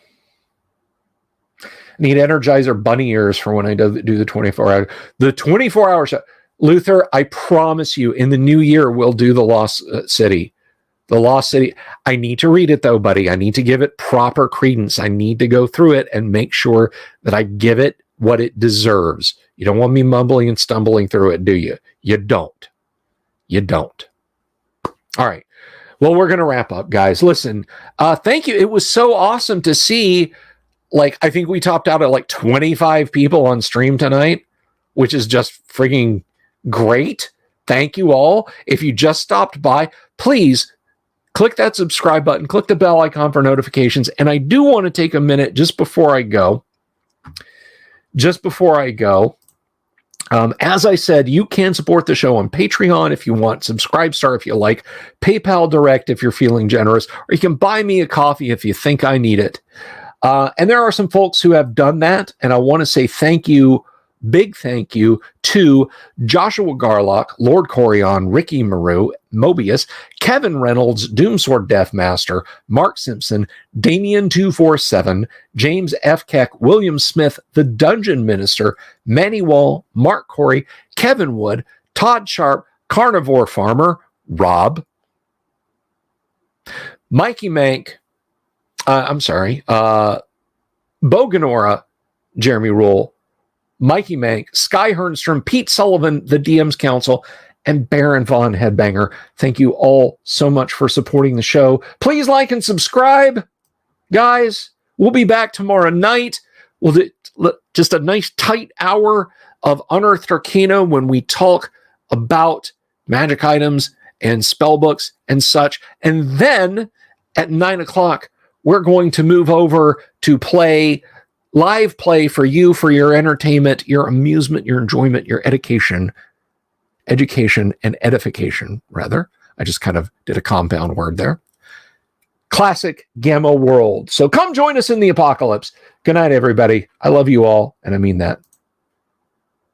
I need Energizer bunny ears for when I do the 24-hour. The 24-hour show. Luther, I promise you, in the new year, we'll do the Lost City. The Lost City. I need to read it, though, buddy. I need to give it proper credence. I need to go through it and make sure that I give it what it deserves. You don't want me mumbling and stumbling through it, do you? You don't. You don't. All right. Well, we're going to wrap up, guys. Listen, thank you. It was so awesome to see, like, I think we topped out at like 25 people on stream tonight, which is just frigging great. Thank you all. If you just stopped by, please click that subscribe button, click the bell icon for notifications. And I do want to take a minute just before I go. As I said, you can support the show on Patreon if you want, Subscribestar if you like, PayPal Direct if you're feeling generous, or you can buy me a coffee if you think I need it. And there are some folks who have done that, and I want to say thank you, big thank you to Joshua Garlock, Lord Corion, Ricky Maru, Mobius, Kevin Reynolds, Doomsword Deathmaster, Mark Simpson, Damien247, James F. Keck, William Smith, The Dungeon Minister, Manny Wall, Mark Corey, Kevin Wood, Todd Sharp, Carnivore Farmer, Rob, Mikey Mank, Boganora, Jeremy Rule, Mikey Mank, Sky Hernstrom, Pete Sullivan, the DM's Council, and Baron Von Headbanger. Thank you all so much for supporting the show. Please like and subscribe, guys. We'll be back tomorrow night. We'll do just a nice tight hour of Unearthed Arcana when we talk about magic items and spell books and such. And then at 9 o'clock, we're going to move over to live play for you, for your entertainment, your amusement, your enjoyment, your education and edification, rather. I just kind of did a compound word there. Classic Gamma World. So come join us in the apocalypse. Good night, everybody. I love you all, and I mean that.